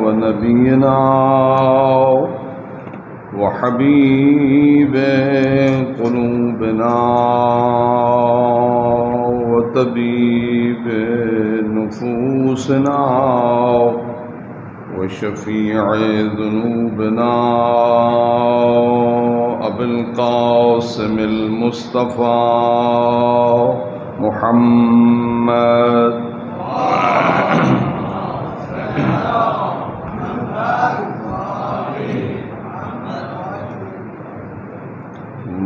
ونبينا وحبيب قلوبنا وطبيب نفوسنا وشفيع ذنوبنا أبي القاسم المصطفى محمد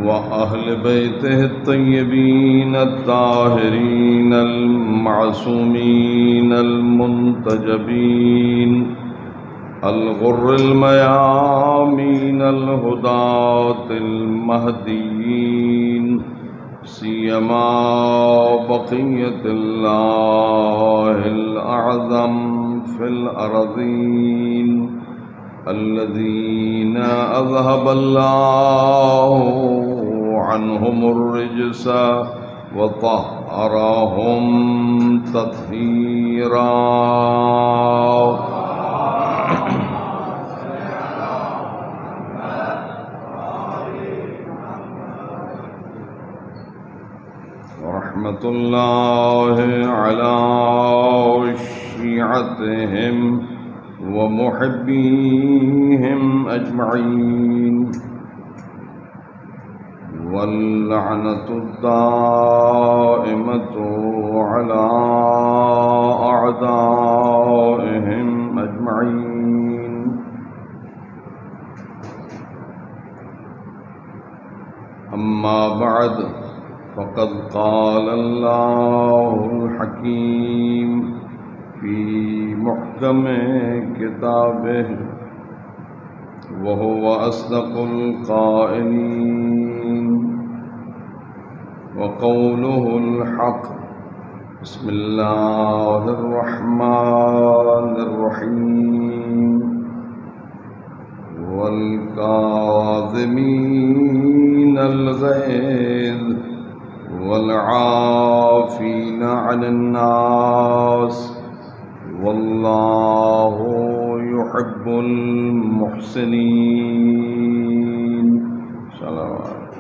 وأهل بيته الطيبين الطاهرين المعصومين المنتجبين الغر الميامين الهداة المهديين سيما بقية الله الأعظم في الأرضين الذين أذهب الله عنهم الرجس وطهرهم تطهيرا. ورحمة الله على شيعتهم ومحبيهم أجمعين واللعنة الدائمة على أعدائهم أجمعين. أما بعد فقد قال الله الحكيم في محكم كتابه وهو أصدق القائلين وقوله الحق. بسم الله الرحمن الرحيم. والكاظمين الغيظ والعافين عن الناس والله يحب المحسنين. صلوات.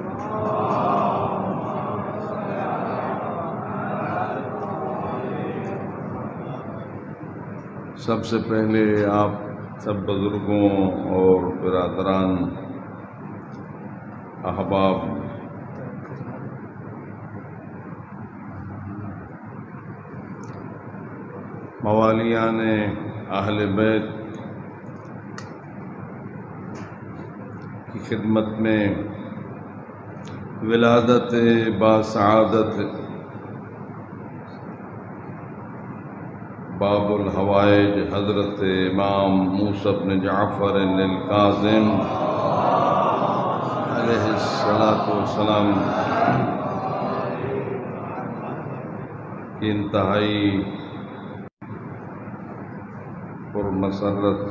سب سے پہلے آپ سب بزرگوں اور برادران احباب موالیان اہل بیت کی خدمت میں ولادت باسعادت باب الحوائج حضرت امام موسیٰ بن جعفر الکاظم علیہ السلام کی انتہائی پرمسرت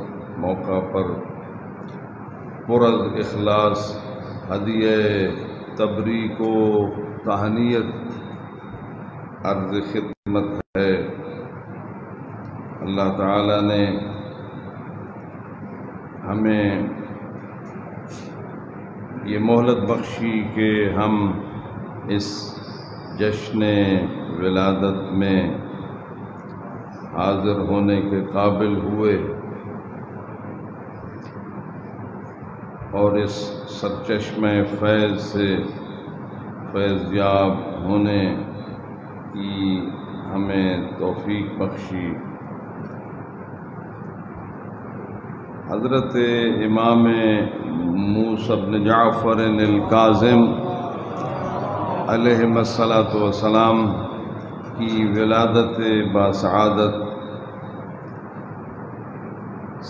موقع پر پرز اخلاص ہدیہ تبریک و تہنیت عرض خدمت ہے. اللہ تعالی نے ہمیں یہ مہلت بخشی کہ ہم اس جشن ولادت میں حاضر ہونے کے قابل ہوئے اور اس سرچشمہ فیض سے فیض یاب ہونے کی ہمیں توفیق بخشی. حضرت امام موسیٰ بن جعفر الکاظم علیہ السلام کی ولادت باسعادت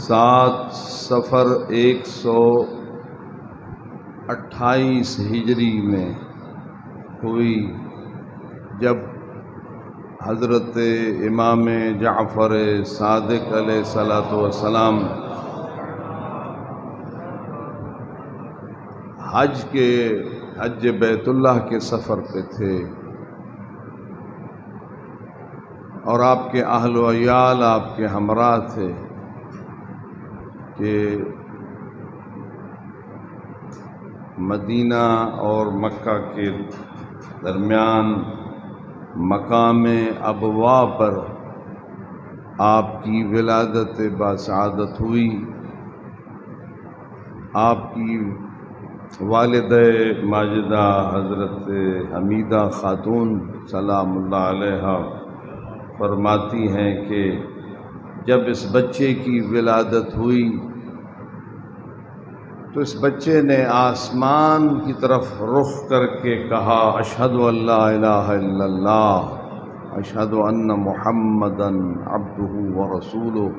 7 صفر 128 ہجری میں ہوئی، جب حضرت امام جعفر صادق علیہ السلام حج بیت اللہ کے سفر پہ تھے. اور آپ کے اہل و عیال آپ کے ہمراہ تھے کہ مدینہ اور مکہ کے درمیان مقام ابوا پر آپ کی ولادت باسعادت ہوئی۔ آپ کی والدہ ماجدہ حضرت حمیدہ خاتون سلام اللہ علیہا فرماتی ہیں کہ جب اس بچے کی ولادت ہوئی تو اس بچے نے آسمان کی طرف رخ کر کے کہا اشہد ان لا الہ الا اللہ اشہد ان محمدً عبدہ ورسولہ۔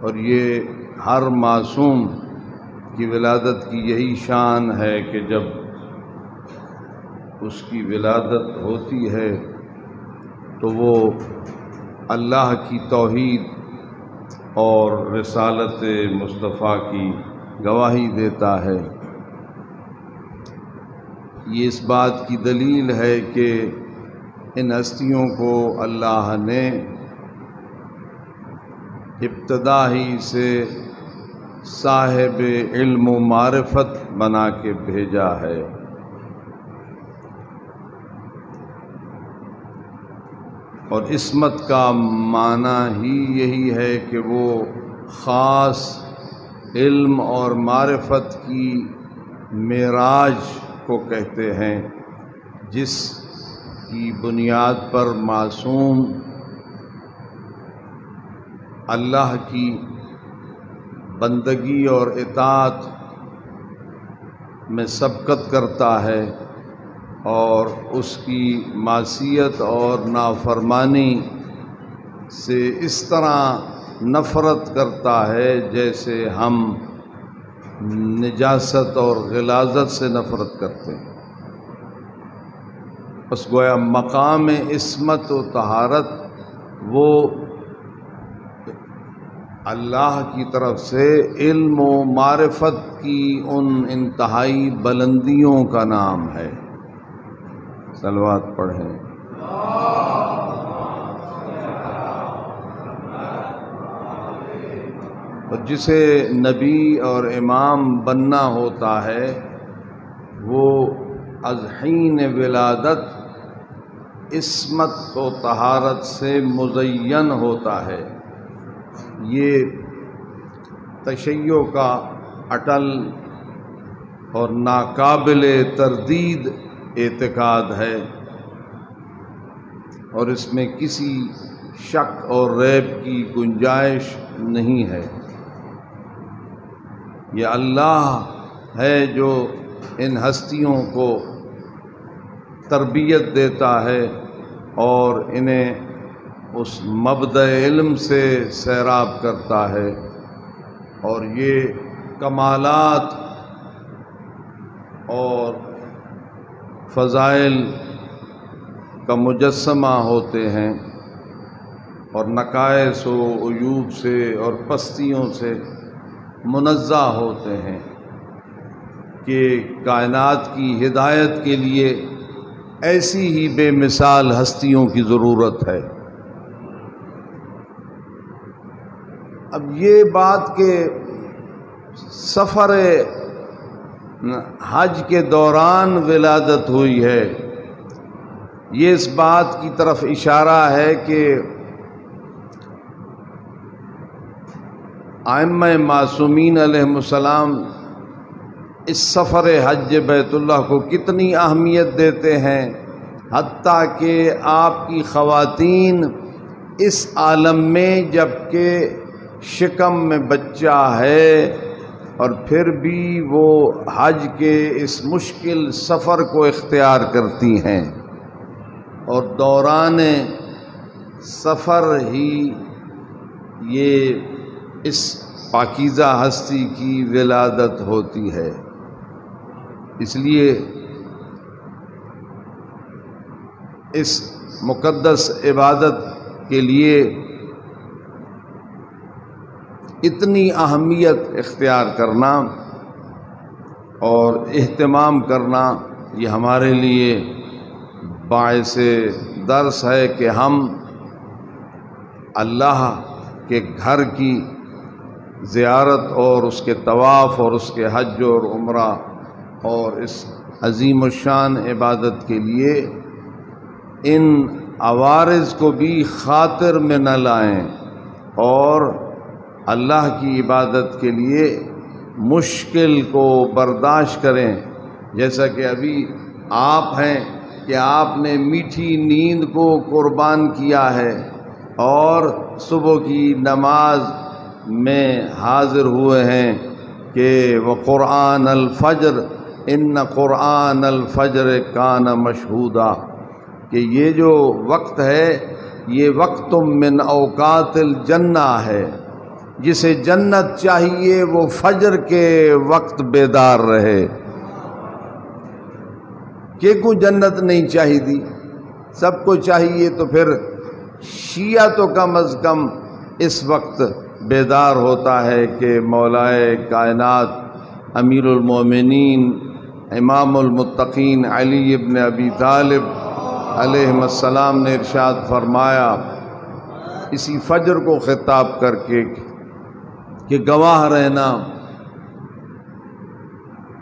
اور یہ ہر معصوم کی ولادت کی یہی شان ہے کہ جب اس کی ولادت ہوتی ہے تو وہ اللہ کی توحید اور رسالت مصطفیٰ کی گواہی دیتا ہے۔ یہ اس بات کی دلیل ہے کہ ان ہستیوں کو اللہ نے ابتدا ہی سے صاحب علم و معرفت بنا کے بھیجا ہے۔ اور عصمت کا معنی ہی یہی ہے کہ وہ خاص علم اور معرفت کی معراج کو کہتے ہیں، جس کی بنیاد پر معصوم اللہ کی بندگی اور اطاعت میں سبقت کرتا ہے اور اس کی معصیت اور نافرمانی سے اس طرح نفرت کرتا ہے جیسے ہم نجاست اور غلاظت سے نفرت کرتے ہیں۔ بس گویا مقام عصمت و طہارت وہ اللہ کی طرف سے علم و معرفت کی ان انتہائی بلندیوں کا نام ہے۔ صلوات پڑھیں۔ اور جسے نبی اور امام بننا ہوتا ہے وہ از حین ولادت عصمت و طہارت سے مزین ہوتا ہے۔ یہ تشیع کا اٹل اور ناقابل تردید اعتقاد ہے، اور اس میں کسی شک اور ریب کی گنجائش نہیں ہے۔ یہ اللہ ہے جو ان ہستیوں کو تربیت دیتا ہے اور انہیں اس مبدأ علم سے سیراب کرتا ہے، اور یہ کمالات اور فضائل کا مجسمہ ہوتے ہیں، اور نقائص و عیوب سے اور پستیوں سے منزہ ہوتے ہیں، کہ کائنات کی ہدایت کے لیے ایسی ہی بے مثال ہستیوں کی ضرورت ہے۔ اب یہ بات کہ سفر حج کے دوران ولادت ہوئی ہے، یہ اس بات کی طرف اشارہ ہے کہ ائمہ معصومین علیہم السلام اس سفر حج بیت اللہ کو کتنی اہمیت دیتے ہیں، حتیٰ کہ آپ کی خواتین اس عالم میں جبکہ شکم میں بچہ ہے اور پھر بھی وہ حج کے اس مشکل سفر کو اختیار کرتی ہیں، اور دوران سفر ہی یہ اس پاکیزہ ہستی کی ولادت ہوتی ہے۔ اس لیے اس مقدس عبادت کے لیے اتنی اہمیت اختیار کرنا اور اہتمام کرنا یہ ہمارے لیے باعث درس ہے کہ ہم اللہ کے گھر کی زیارت اور اس کے طواف اور اس کے حج اور عمرہ اور اس عظیم الشان عبادت کے لیے ان عوارض کو بھی خاطر میں نہ لائیں اور اللہ کی عبادت کے لیے مشکل کو برداشت کریں. جیسا کہ ابھی آپ ہیں کہ آپ نے میٹھی نیند کو قربان کیا ہے اور صبح کی نماز میں حاضر ہوئے ہیں کہ وقرآن الفجر ان قرآن الفجر کان مشہودا، کہ یہ جو وقت ہے یہ وقت من اوقات الجنہ ہے. جسے جنت چاہیے وہ فجر کے وقت بیدار رہے. کہ کو جنت نہیں چاہیے، سب کو چاہیے، تو پھر شیعہ تو کم از کم اس وقت بیدار ہوتا ہے کہ مولائے کائنات امیر المومنین امام المتقین علی ابن ابی طالب علیہ السلام نے ارشاد فرمایا اسی فجر کو خطاب کر کے کہ گواہ رہنا،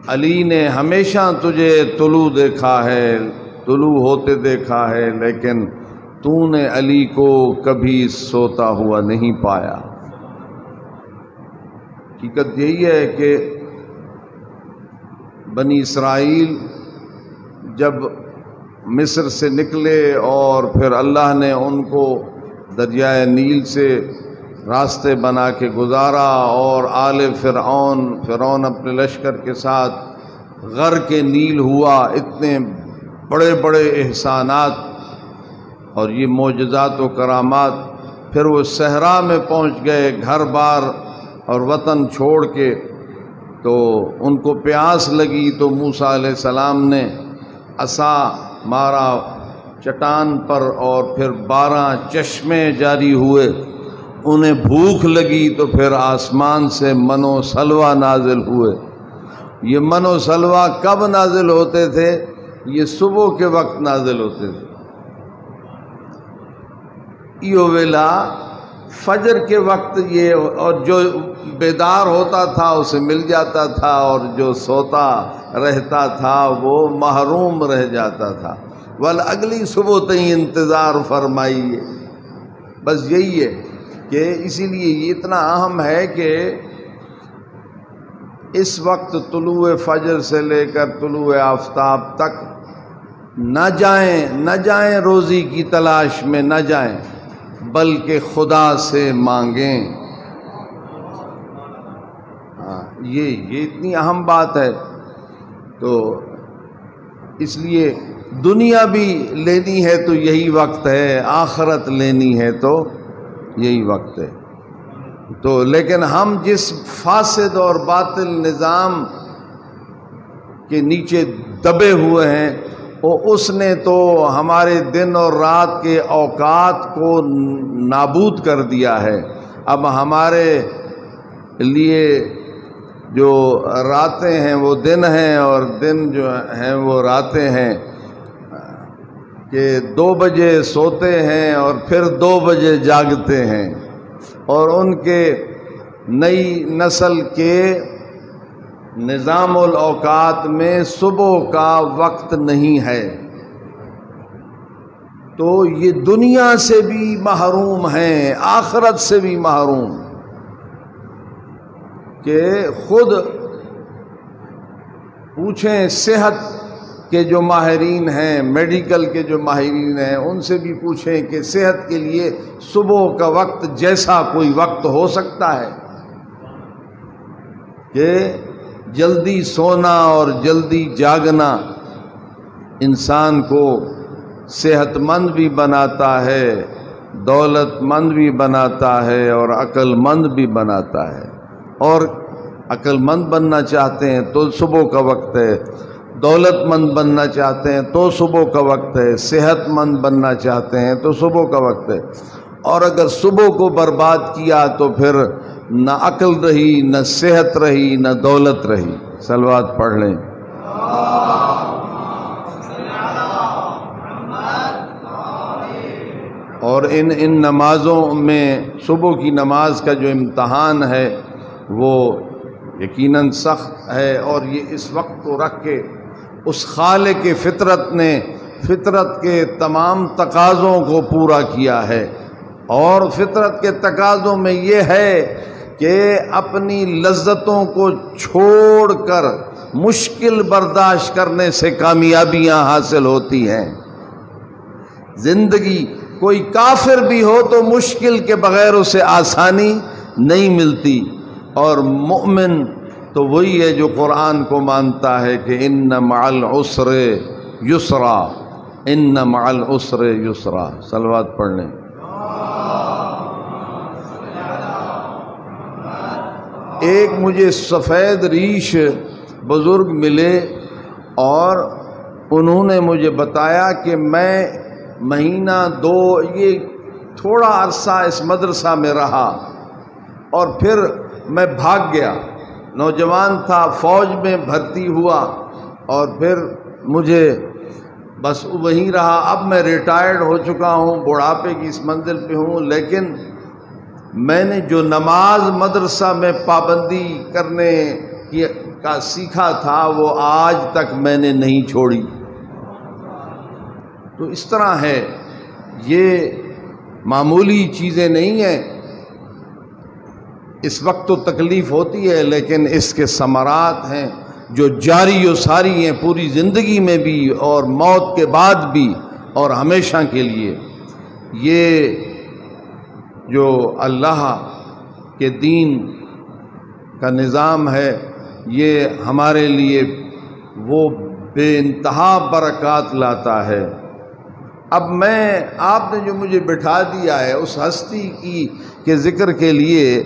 علی نے ہمیشہ تجھے طلوع دیکھا ہے، طلوع ہوتے دیکھا ہے، لیکن تو نے علی کو کبھی سوتا ہوا نہیں پایا. حقیقت یہی ہے کہ بنی اسرائیل جب مصر سے نکلے اور پھر اللہ نے ان کو دریائے نیل سے راستے بنا کے گزارا اور آل فرعون اپنے لشکر کے ساتھ غرق نیل ہوا، اتنے بڑے بڑے احسانات اور یہ معجزات و کرامات. پھر وہ صحرا میں پہنچ گئے گھر بار اور وطن چھوڑ کے، تو ان کو پیاس لگی تو موسیٰ علیہ السلام نے عصا مارا چٹان پر اور پھر 12 چشمے جاری ہوئے. انہیں بھوک لگی تو پھر آسمان سے من و سلوہ نازل ہوئے. یہ من و سلوہ کب نازل ہوتے تھے؟ یہ صبح کے وقت نازل ہوتے تھے. یہ ویلا فجر کے وقت یہ، اور جو بیدار ہوتا تھا اسے مل جاتا تھا اور جو سوتا رہتا تھا وہ محروم رہ جاتا تھا. اگلی صبح تئیں انتظار فرمائیے. بس یہی ہے کہ اسی لیے یہ اتنا اہم ہے کہ اس وقت طلوع فجر سے لے کر طلوع آفتاب تک نہ جائیں روزی کی تلاش میں، نہ جائیں، بلکہ خدا سے مانگیں. یہ اتنی اہم بات ہے. تو اس لیے دنیا بھی لینی ہے تو یہی وقت ہے، آخرت لینی ہے تو یہی وقت ہے. تو لیکن ہم جس فاسد اور باطل نظام کے نیچے دبے ہوئے ہیں، اس نے تو ہمارے دن اور رات کے اوقات کو نابود کر دیا ہے. اب ہمارے لیے جو راتیں ہیں وہ دن ہیں اور دن جو ہیں وہ راتیں ہیں. کہ 2 بجے سوتے ہیں اور پھر 2 بجے جاگتے ہیں، اور ان کے نئی نسل کے نظام الاوقات میں صبح کا وقت نہیں ہے. تو یہ دنیا سے بھی محروم ہیں، آخرت سے بھی محروم. کہ خود پوچھیں صحت کے جو ماہرین ہیں، میڈیکل کے جو ماہرین ہیں، ان سے بھی پوچھیں کہ صحت کے لیے صبح کا وقت جیسا کوئی وقت ہو سکتا ہے کہ جلدی سونا اور جلدی جاگنا انسان کو صحت مند بھی بناتا ہے، دولت مند بھی بناتا ہے اور عقل مند بھی بناتا ہے. اور عقل مند بننا چاہتے ہیں تو صبح کا وقت ہے، دولت مند بننا چاہتے ہیں تو صبح کا وقت ہے، صحت مند بننا چاہتے ہیں تو صبح کا وقت ہے. اور اگر صبح کو برباد کیا تو پھر نہ عقل رہی، نہ صحت رہی، نہ دولت رہی. صلوات پڑھ لیں. اور ان نمازوں میں صبح کی نماز کا جو امتحان ہے وہ یقیناً سخت ہے، اور یہ اس وقت کو رکھ کے اس خالق فطرت نے فطرت کے تمام تقاضوں کو پورا کیا ہے، اور فطرت کے تقاضوں میں یہ ہے کہ اپنی لذتوں کو چھوڑ کر مشکل برداشت کرنے سے کامیابیاں حاصل ہوتی ہیں۔ زندگی کوئی کافر بھی ہو تو مشکل کے بغیر اسے آسانی نہیں ملتی، اور مومن تو وہی ہے جو قرآن کو مانتا ہے کہ ان مع العسر یسرا، ان مع العسر یسرا۔ صلوات پڑھ لیں۔ ایک مجھے سفید ریش بزرگ ملے اور انہوں نے مجھے بتایا کہ میں مہینہ دو یہ تھوڑا عرصہ اس مدرسہ میں رہا اور پھر میں بھاگ گیا، نوجوان تھا، فوج میں بھرتی ہوا اور پھر مجھے بس وہیں رہا۔ اب میں ریٹائرڈ ہو چکا ہوں، بڑھاپے کی اس منزل پہ ہوں، لیکن میں نے جو نماز مدرسہ میں پابندی کرنے کا سیکھا تھا وہ آج تک میں نے نہیں چھوڑی۔ تو اس طرح ہے، یہ معمولی چیزیں نہیں ہیں۔ اس وقت تو تکلیف ہوتی ہے، لیکن اس کے ثمرات ہیں جو جاری و ساری ہیں پوری زندگی میں بھی اور موت کے بعد بھی اور ہمیشہ کے لیے۔ یہ جو اللہ کے دین کا نظام ہے یہ ہمارے لیے وہ بے انتہا برکات لاتا ہے۔ اب آپ نے جو مجھے بٹھا دیا ہے اس ہستی کی کے ذکر کے لیے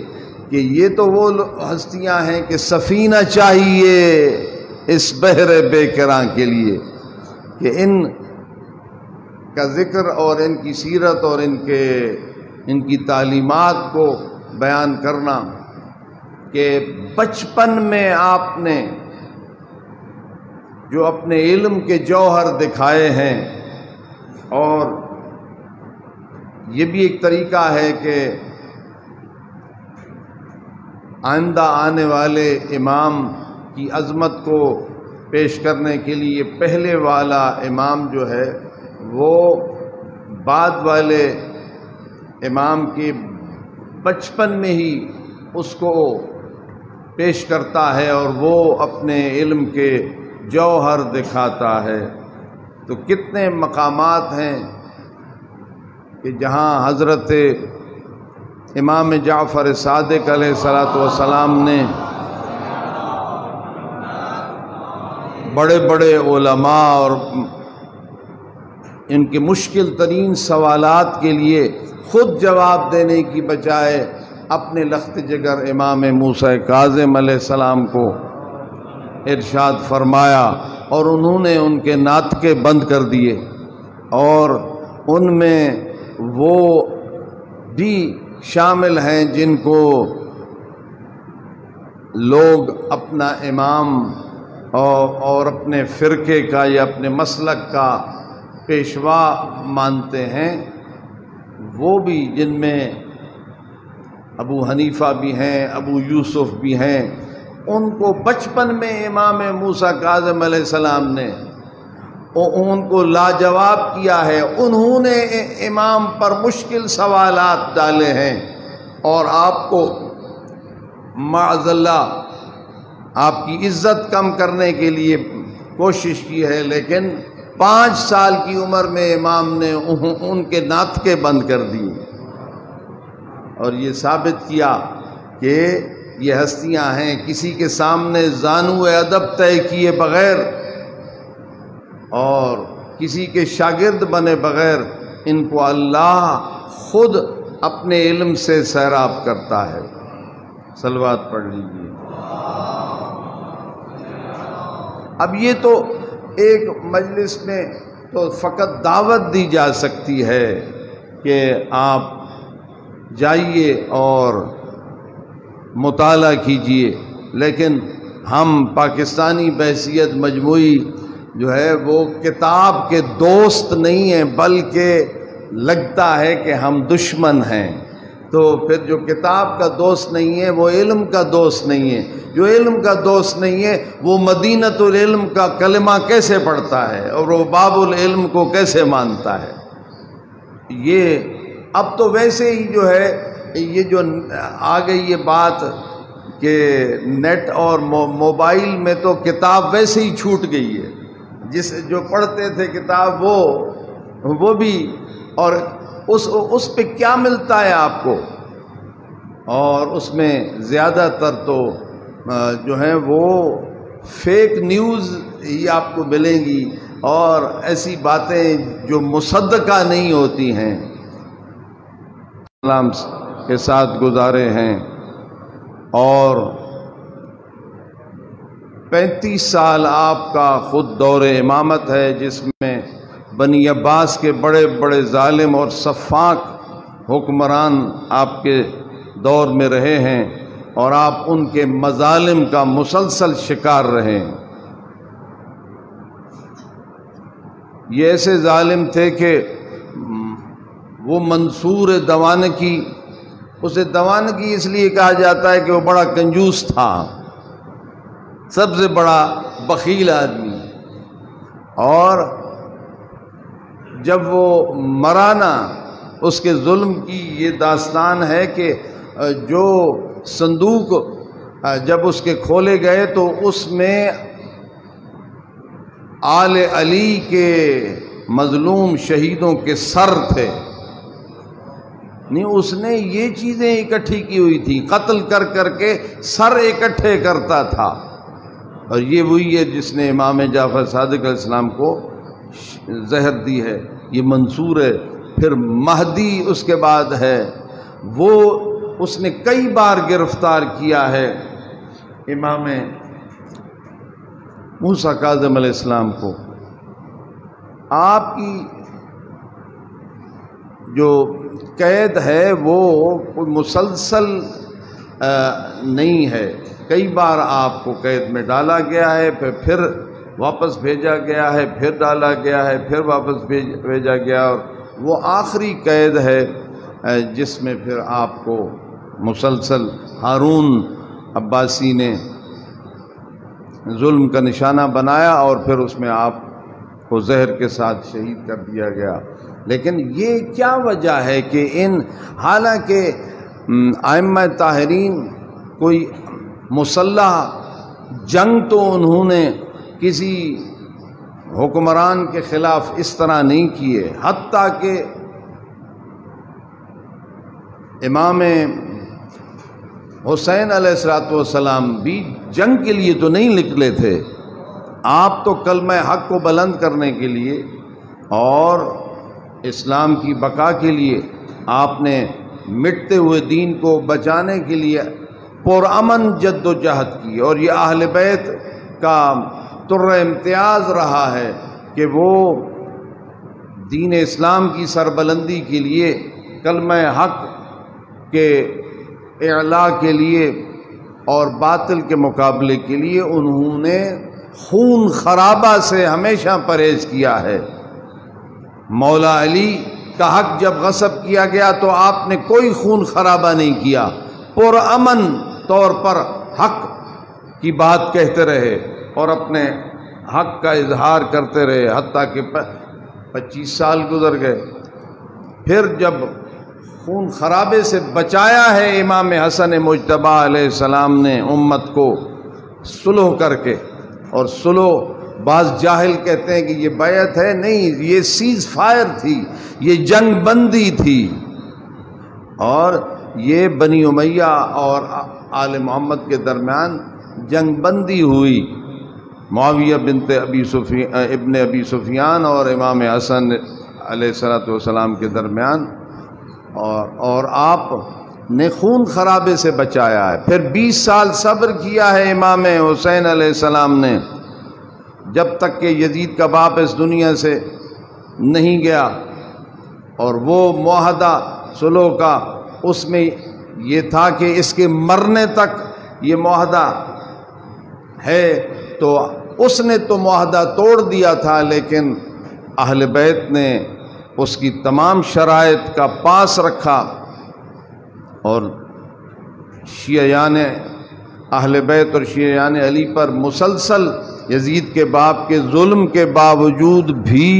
کہ یہ تو وہ ہستیاں ہیں کہ سفینہ چاہیے اس بحر بے کراں کے لیے، کہ ان کا ذکر اور ان کی سیرت اور ان کی تعلیمات کو بیان کرنا، کہ بچپن میں آپ نے جو اپنے علم کے جوہر دکھائے ہیں، اور یہ بھی ایک طریقہ ہے کہ آئندہ آنے والے امام کی عظمت کو پیش کرنے کے لیے پہلے والا امام جو ہے وہ بعد والے امام کے بچپن میں ہی اس کو پیش کرتا ہے اور وہ اپنے علم کے جوہر دکھاتا ہے۔ تو کتنے مقامات ہیں کہ جہاں حضرت امام جعفر صادق علیہ الصلاۃ والسلام نے بڑے بڑے علماء اور ان کے مشکل ترین سوالات کے لیے خود جواب دینے کی بجائے اپنے لخت جگر امام موسیٰ کاظم علیہ السلام کو ارشاد فرمایا، اور انہوں نے ان کے ناطقے بند کر دیے، اور ان میں وہ بھی شامل ہیں جن کو لوگ اپنا امام اور اپنے فرقے کا یا اپنے مسلک کا پیشوا مانتے ہیں، وہ بھی جن میں ابو حنیفہ بھی ہیں، ابو یوسف بھی ہیں۔ ان کو بچپن میں امام موسیٰ کاظم علیہ السلام نے ان کو لاجواب کیا ہے، انہوں نے امام پر مشکل سوالات ڈالے ہیں، اور آپ کو معاذ اللہ آپ کی عزت کم کرنے کے لیے کوشش کی ہے، لیکن 5 سال کی عمر میں امام نے ان کے ناطقے بند کر دیے، اور یہ ثابت کیا کہ یہ ہستیاں ہیں کسی کے سامنے زانو ادب طے کیے بغیر اور کسی کے شاگرد بنے بغیر ان کو اللہ خود اپنے علم سے سیراب کرتا ہے۔ صلوات پڑھ لیجیے۔ اب یہ تو ایک مجلس میں تو فقط دعوت دی جا سکتی ہے کہ آپ جائیے اور مطالعہ کیجیے، لیکن ہم پاکستانی بحیثیت مجموعی جو ہے وہ کتاب کے دوست نہیں ہیں، بلکہ لگتا ہے کہ ہم دشمن ہیں، تو پھر جو کتاب کا دوست نہیں ہے وہ علم کا دوست نہیں ہے، جو علم کا دوست نہیں ہے وہ مدینۃ العلم کا کلمہ کیسے پڑھتا ہے اور وہ باب العلم کو کیسے مانتا ہے؟ یہ اب تو ویسے ہی جو ہے یہ جو آ گئی یہ بات کہ نیٹ اور موبائل میں تو کتاب ویسے ہی چھوٹ گئی ہے، جو پڑھتے تھے کتاب وہ بھی، اور اس پہ کیا ملتا ہے آپ کو، اور اس میں زیادہ تر تو جو ہیں وہ فیک نیوز ہی آپ کو ملیں گی اور ایسی باتیں جو مصدقہ نہیں ہوتی ہیں۔ سلام کے ساتھ گزارے ہیں اور 35 سال آپ کا خود دور امامت ہے، جس میں بنی عباس کے بڑے بڑے ظالم اور سفاک حکمران آپ کے دور میں رہے ہیں اور آپ ان کے مظالم کا مسلسل شکار رہے ہیں۔ یہ ایسے ظالم تھے کہ وہ منصور دوانکی، اسے دوانکی اس لیے کہا جاتا ہے کہ وہ بڑا کنجوس تھا، سب سے بڑا بخیل آدمی، اور جب وہ مرانا اس کے ظلم کی یہ داستان ہے کہ جو صندوق جب اس کے کھولے گئے تو اس میں آل علی کے مظلوم شہیدوں کے سر تھے، نہیں اس نے یہ چیزیں اکٹھی کی ہوئی تھی، قتل کر کر کے سر اکٹھے کرتا تھا، اور یہ وہی ہے جس نے امام جعفر صادق علیہ السلام کو زہر دی ہے، یہ منصور ہے۔ پھر مہدی اس کے بعد ہے، وہ اس نے کئی بار گرفتار کیا ہے امام موسیٰ کاظم علیہ السلام کو۔ آپ کی جو قید ہے وہ کوئی مسلسل نہیں ہے، کئی بار آپ کو قید میں ڈالا گیا ہے، پھر واپس بھیجا گیا ہے، پھر ڈالا گیا ہے، پھر واپس بھیجا گیا، اور وہ آخری قید ہے جس میں پھر آپ کو مسلسل ہارون عباسی نے ظلم کا نشانہ بنایا اور پھر اس میں آپ کو زہر کے ساتھ شہید کر دیا گیا۔ لیکن یہ کیا وجہ ہے کہ حالانکہ ائمہ طاہرین کوئی مسلح جنگ تو انہوں نے کسی حکمران کے خلاف اس طرح نہیں کیے، حتیٰ کہ امام حسین علیہ السلام بھی جنگ کے لیے تو نہیں نکلے تھے، آپ تو کلمہ حق کو بلند کرنے کے لیے اور اسلام کی بقا کے لیے، آپ نے مٹتے ہوئے دین کو بچانے کے لیے پرامن جد و جہد کی، اور یہ اہل بیت کا تر امتیاز رہا ہے کہ وہ دین اسلام کی سربلندی کے لیے، کلمہ حق کے اعلاء کے لیے اور باطل کے مقابلے کے لیے انہوں نے خون خرابہ سے ہمیشہ پرہیز کیا ہے۔ مولا علی کا حق جب غصب کیا گیا تو آپ نے کوئی خون خرابہ نہیں کیا، پرامن طور پر حق کی بات کہتے رہے اور اپنے حق کا اظہار کرتے رہے، حتیٰ کہ 25 سال گزر گئے۔ پھر جب خون خرابے سے بچایا ہے امام حسن مجتبی علیہ السلام نے امت کو صلح کر کے، اور صلح بعض جاہل کہتے ہیں کہ یہ بیعت ہے، نہیں، یہ سیز فائر تھی، یہ جنگ بندی تھی، اور یہ بنی امیہ اور آل محمد کے درمیان جنگ بندی ہوئی، معاویہ ابن ابی سفیان اور امام حسن علیہ السلام کے درمیان، اور آپ نے خون خرابے سے بچایا ہے۔ پھر 20 سال صبر کیا ہے امام حسین علیہ السلام نے، جب تک کہ یزید کا باپ اس دنیا سے نہیں گیا، اور وہ معاہدہ صلح کا اس میں یہ تھا کہ اس کے مرنے تک یہ معاہدہ ہے، تو اس نے تو معاہدہ توڑ دیا تھا، لیکن اہل بیت نے اس کی تمام شرائط کا پاس رکھا، اور شیعیان اہل بیت اور شیعیان علی پر مسلسل یزید کے باپ کے ظلم کے باوجود بھی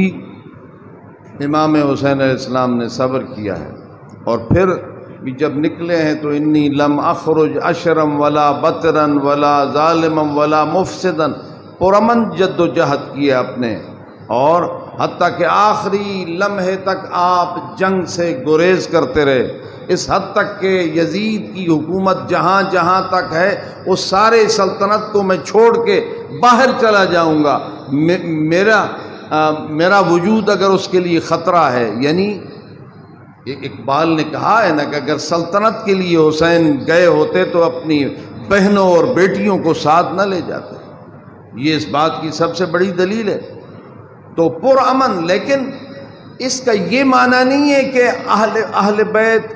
امام حسین علیہ السلام نے صبر کیا ہے، اور پھر بھی جب نکلے ہیں تو انی لم اخرج اشرم ولا بطرن ولا ظالمم ولا مفسدن، پرامن جد و جہد کیا اپنے، اور حتیٰ کہ آخری لمحے تک آپ جنگ سے گریز کرتے رہے، اس حد تک کہ یزید کی حکومت جہاں جہاں تک ہے اس سارے سلطنت کو میں چھوڑ کے باہر چلا جاؤں گا، میرا وجود اگر اس کے لیے خطرہ ہے۔ یعنی اقبال نے کہا ہے نا کہ اگر سلطنت کے لیے حسین گئے ہوتے تو اپنی بہنوں اور بیٹیوں کو ساتھ نہ لے جاتے، یہ اس بات کی سب سے بڑی دلیل ہے۔ تو پرامن، لیکن اس کا یہ معنی نہیں ہے کہ اہل بیت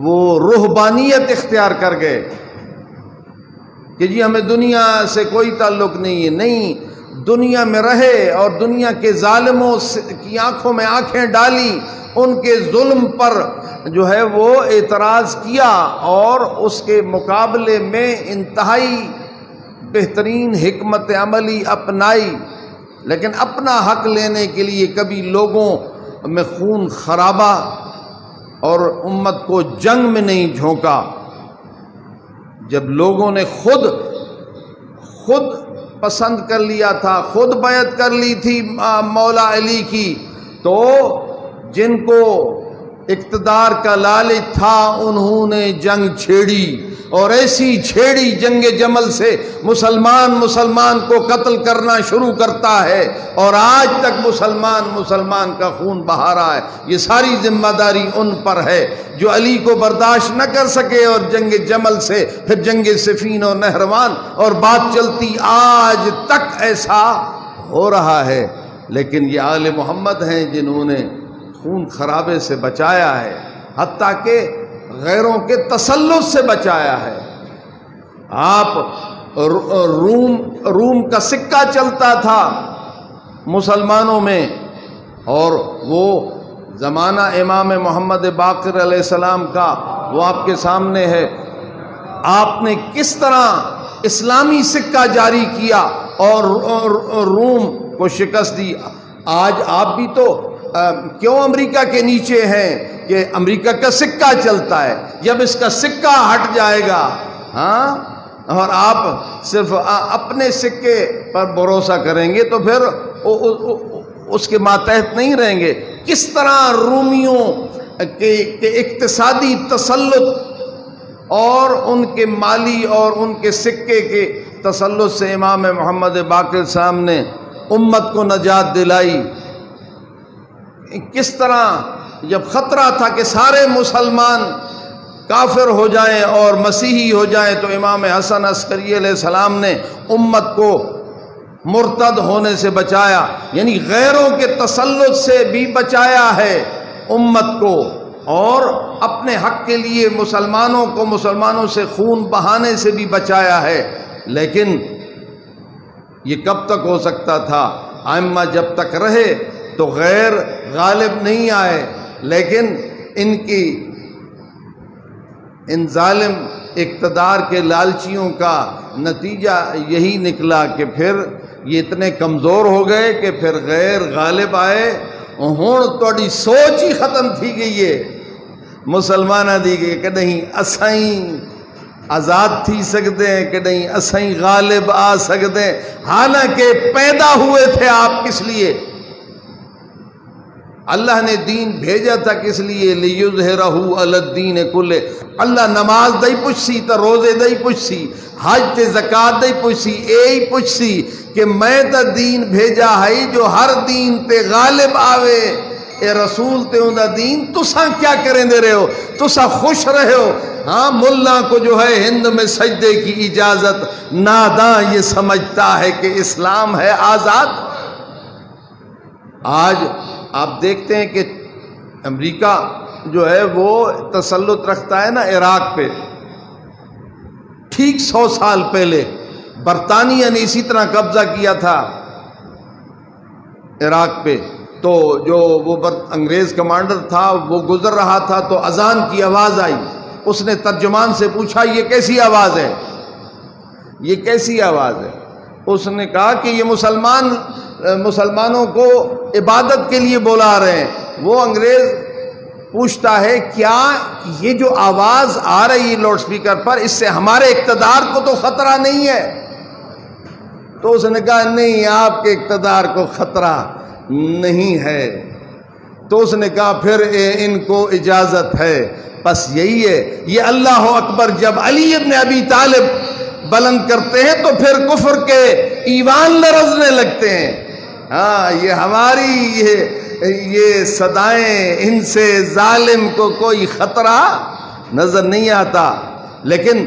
وہ رہبانیت اختیار کر گئے کہ جی ہمیں دنیا سے کوئی تعلق نہیں ہے، نہیں، دنیا میں رہے اور دنیا کے ظالموں کی آنکھوں میں آنکھیں ڈالی، ان کے ظلم پر جو ہے وہ اعتراض کیا، اور اس کے مقابلے میں انتہائی بہترین حکمت عملی اپنائی، لیکن اپنا حق لینے کے لیے کبھی لوگوں میں خون خرابہ اور امت کو جنگ میں نہیں جھونکا۔ جب لوگوں نے خود پسند کر لیا تھا، خود بیعت کر لی تھی مولا علی کی، تو جن کو اقتدار کا لالچ تھا انہوں نے جنگ چھیڑی، اور ایسی چھیڑی جنگ جمل سے مسلمان کو قتل کرنا شروع کرتا ہے، اور آج تک مسلمان کا خون بہا رہا ہے۔ یہ ساری ذمہ داری ان پر ہے جو علی کو برداشت نہ کر سکے، اور جنگ جمل سے پھر جنگ صفین اور نہروان، اور بات چلتی آج تک ایسا ہو رہا ہے۔ لیکن یہ آل محمد ہیں جنہوں نے خون خرابے سے بچایا ہے، حتیٰ کہ غیروں کے تسلط سے بچایا ہے۔ آپ روم کا سکہ چلتا تھا مسلمانوں میں، اور وہ زمانہ امام محمد باقر علیہ السلام کا وہ آپ کے سامنے ہے۔ آپ نے کس طرح اسلامی سکہ جاری کیا اور روم کو شکست دی۔ آج آپ بھی تو کیوں امریکہ کے نیچے ہیں کہ امریکہ کا سکہ چلتا ہے، جب اس کا سکہ ہٹ جائے گا اور آپ صرف اپنے سکے پر بھروسہ کریں گے تو پھر اس کے ماتحت نہیں رہیں گے۔ کس طرح رومیوں کے اقتصادی تسلط اور ان کے مالی اور ان کے سکے کے تسلط سے امام محمد باقر صاحب نے امت کو نجات دلائی۔ کس طرح جب خطرہ تھا کہ سارے مسلمان کافر ہو جائیں اور مسیحی ہو جائیں تو امام حسن عسکری علیہ السلام نے امت کو مرتد ہونے سے بچایا، یعنی غیروں کے تسلط سے بھی بچایا ہے امت کو، اور اپنے حق کے لیے مسلمانوں سے خون بہانے سے بھی بچایا ہے۔ لیکن یہ کب تک ہو سکتا تھا؟ ائمہ جب تک رہے تو غیر غالب نہیں آئے، لیکن ان ظالم اقتدار کے لالچیوں کا نتیجہ یہی نکلا کہ پھر یہ اتنے کمزور ہو گئے کہ پھر غیر غالب آئے، ہوں تھوڑی سوچ ہی ختم تھی گئی ہے مسلمانہ دی گئی کہ نہیں اسائیں آزاد تھی سکتے ہیں، کہ نہیں اسائیں غالب آ سکتے ہیں، حالانکہ پیدا ہوئے تھے آپ کس لیے؟ اللہ نے دین بھیجا تھا کس لیے؟ لِيُظْهِرَهُ عَلَى الدِّينِ كُلِّهِ۔ اللہ نماز دئی پوچھسی تا روزے دئی پوچھسی، حج تے زکات دئی پوچھسی، اے پوچھسی کہ میں تا دین بھیجا ہے جو ہر دین تے غالب آوے، اے رسول تے اوندا دین تساں کیا کریں دے رہے ہو؟ تساں خوش رہے ہو؟ ہاں، ملا کو جو ہے ہند میں سجدے کی اجازت، ناداں یہ سمجھتا ہے کہ اسلام ہے آزاد۔ آج آپ دیکھتے ہیں کہ امریکہ جو ہے وہ تسلط رکھتا ہے نا عراق پہ، ٹھیک 100 سال پہلے برطانیہ نے اسی طرح قبضہ کیا تھا عراق پہ، تو جو وہ انگریز کمانڈر تھا وہ گزر رہا تھا تو اذان کی آواز آئی. اس نے ترجمان سے پوچھا یہ کیسی آواز ہے, یہ کیسی آواز ہے؟ اس نے کہا کہ یہ مسلمانوں کو عبادت کے لیے بلا رہے ہیں. وہ انگریز پوچھتا ہے کیا یہ جو آواز آ رہی ہے لاؤڈ سپیکر پر, اس سے ہمارے اقتدار کو تو خطرہ نہیں ہے؟ تو اس نے کہا نہیں, آپ کے اقتدار کو خطرہ نہیں ہے. تو اس نے کہا پھر ان کو اجازت ہے. بس یہی ہے, یہ اللہ اکبر جب علی ابن ابی طالب بلند کرتے ہیں تو پھر کفر کے ایوان لرزنے لگتے ہیں. ہاں, یہ ہماری یہ صدائیں, ان سے ظالم کو کوئی خطرہ نظر نہیں آتا. لیکن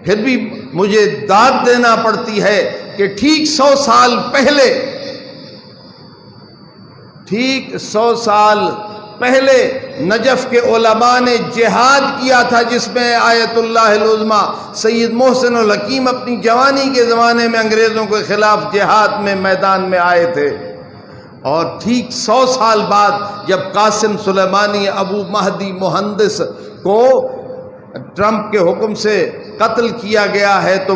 پھر بھی مجھے داد دینا پڑتی ہے کہ ٹھیک 100 سال پہلے, ٹھیک 100 سال پہلے نجف کے علماء نے جہاد کیا تھا, جس میں آیت اللہ العظمیٰ سید محسن الحکیم اپنی جوانی کے زمانے میں انگریزوں کے خلاف جہاد میں میدان میں آئے تھے. اور ٹھیک 100 سال بعد جب قاسم سلیمانی ابو مہدی مہندس کو ٹرمپ کے حکم سے قتل کیا گیا ہے تو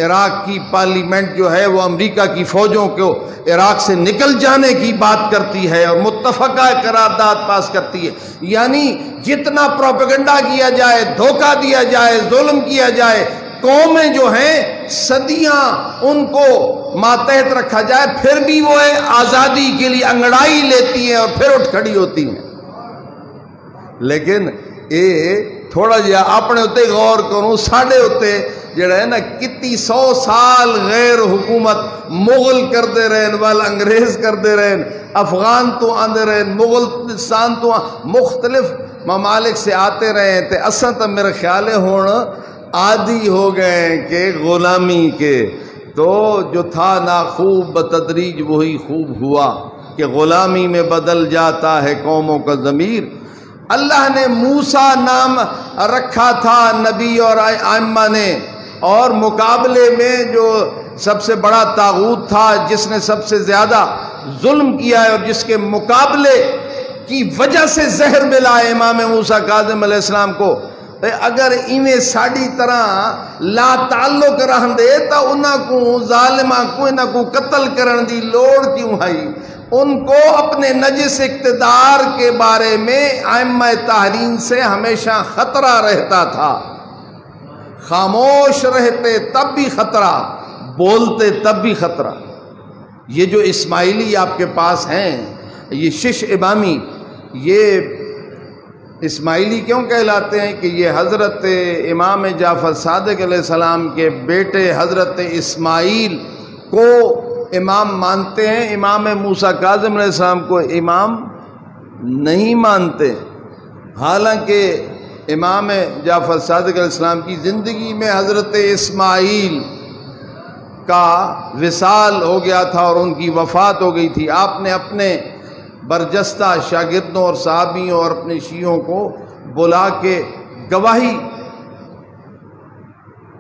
عراق کی پارلیمنٹ جو ہے وہ امریکہ کی فوجوں کو عراق سے نکل جانے کی بات کرتی ہے اور متفقہ قرارداد پاس کرتی ہے. یعنی جتنا پروپیگنڈا کیا جائے, دھوکہ دیا جائے, ظلم کیا جائے, قومیں جو ہیں صدیاں ان کو ماتحت رکھا جائے, پھر بھی وہ آزادی کے لیے انگڑائی لیتی ہیں اور پھر اٹھ کھڑی ہوتی ہیں. لیکن تھوڑا جہا اپنے اتنے غور کروں, ساڑھے اتنے جڑا ہے نا کتی 100 سال غیر حکومت مغل کرتے رہن وال انگریز کرتے رہن, افغان تو آندے رہن, مغلستان تو مختلف ممالک سے آتے رہے تھے. اساں تو میرے خیال ہے ہون عادی ہو گئے کہ غلامی کے. تو جو تھا نا خوب بتدریج وہی خوب ہوا کہ غلامی میں بدل جاتا ہے قوموں کا ضمیر. اللہ نے موسیٰ نام رکھا تھا نبی اور ائمہ نے, اور مقابلے میں جو سب سے بڑا طاغوت تھا جس نے سب سے زیادہ ظلم کیا ہے اور جس کے مقابلے کی وجہ سے زہر ملا ہے امام موسیٰ کاظم علیہ السلام کو, اگر انہیں ساڑی طرح لا تعلق رہن دے تو انہاں کو ظالمہ کو انہاں کو قتل کرن دی لوڑ کیوں آئی؟ ان کو اپنے نجس اقتدار کے بارے میں ائمہ تحرین سے ہمیشہ خطرہ رہتا تھا. خاموش رہتے تب بھی خطرہ, بولتے تب بھی خطرہ. یہ جو اسماعیلی آپ کے پاس ہیں, یہ شش امامی, یہ اسماعیلی کیوں کہلاتے ہیں کہ یہ حضرت امام جعفر صادق علیہ السلام کے بیٹے حضرت اسماعیل کو امام مانتے ہیں, امام موسیٰ کاظم علیہ السلام کو امام نہیں مانتے. حالانکہ امام جعفر صادق علیہ السلام کی زندگی میں حضرت اسماعیل کا وصال ہو گیا تھا اور ان کی وفات ہو گئی تھی. آپ نے اپنے برجستہ شاگردوں اور صحابیوں اور اپنے شیعوں کو بلا کے گواہی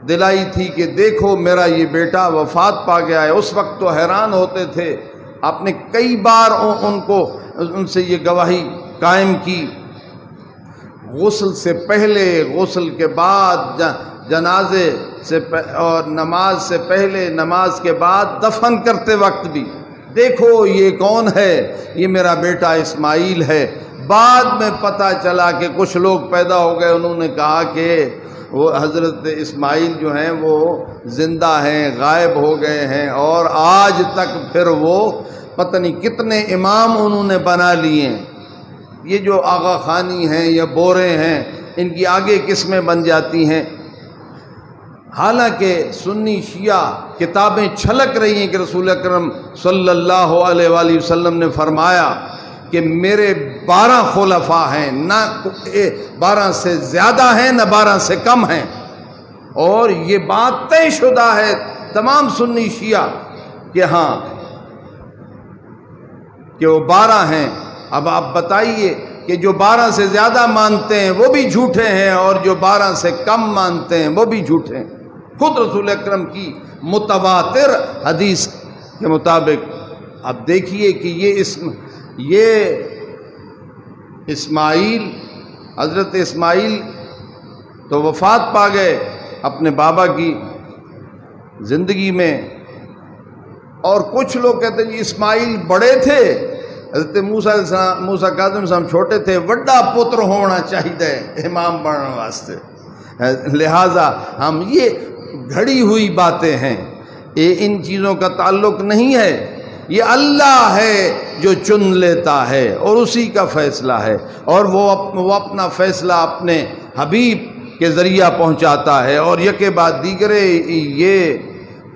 دلائی تھی کہ دیکھو میرا یہ بیٹا وفات پا گیا ہے. اس وقت تو حیران ہوتے تھے. آپ نے کئی بار ان سے یہ گواہی قائم کی. غسل سے پہلے, غسل کے بعد, جنازے سے اور نماز سے پہلے, نماز کے بعد, دفن کرتے وقت بھی دیکھو یہ کون ہے, یہ میرا بیٹا اسماعیل ہے. بعد میں پتہ چلا کہ کچھ لوگ پیدا ہو گئے, انہوں نے کہا کہ وہ حضرت اسماعیل جو ہیں وہ زندہ ہیں, غائب ہو گئے ہیں, اور آج تک پھر وہ پتہ نہیں کتنے امام انہوں نے بنا لیے ہیں. یہ جو آغا خانی ہیں یا بورے ہیں, ان کی آگے قسمیں بن جاتی ہیں. حالانکہ سنی شیعہ کتابیں چھلک رہی ہیں کہ رسول اکرم صلی اللہ علیہ وآلہ وسلم نے فرمایا کہ میرے 12 خلفاء ہیں, نہ 12 سے زیادہ ہیں نہ 12 سے کم ہیں. اور یہ بات طے شدہ ہے تمام سنی شیعہ کہ ہاں کہ وہ 12 ہیں. اب آپ بتائیے کہ جو 12 سے زیادہ مانتے ہیں وہ بھی جھوٹے ہیں اور جو 12 سے کم مانتے ہیں وہ بھی جھوٹے ہیں. خود رسول اکرم کی متواتر حدیث کے مطابق اب دیکھیے کہ یہ یہ اسماعیل، حضرت اسماعیل تو وفات پا گئے اپنے بابا کی زندگی میں، اور کچھ لوگ کہتے ہیں جی اسماعیل بڑے تھے، حضرت موسیٰ کاظم صاحب چھوٹے تھے، وڈا پتر ہونا چاہیے امام بننے واسطے، لہذا ہم یہ گھڑی ہوئی باتیں ہیں، یہ ان چیزوں کا تعلق نہیں ہے، یہ اللہ ہے جو چن لیتا ہے اور اسی کا فیصلہ ہے، اور وہ اپنا فیصلہ اپنے حبیب کے ذریعہ پہنچاتا ہے، اور یکے بعد دیگرے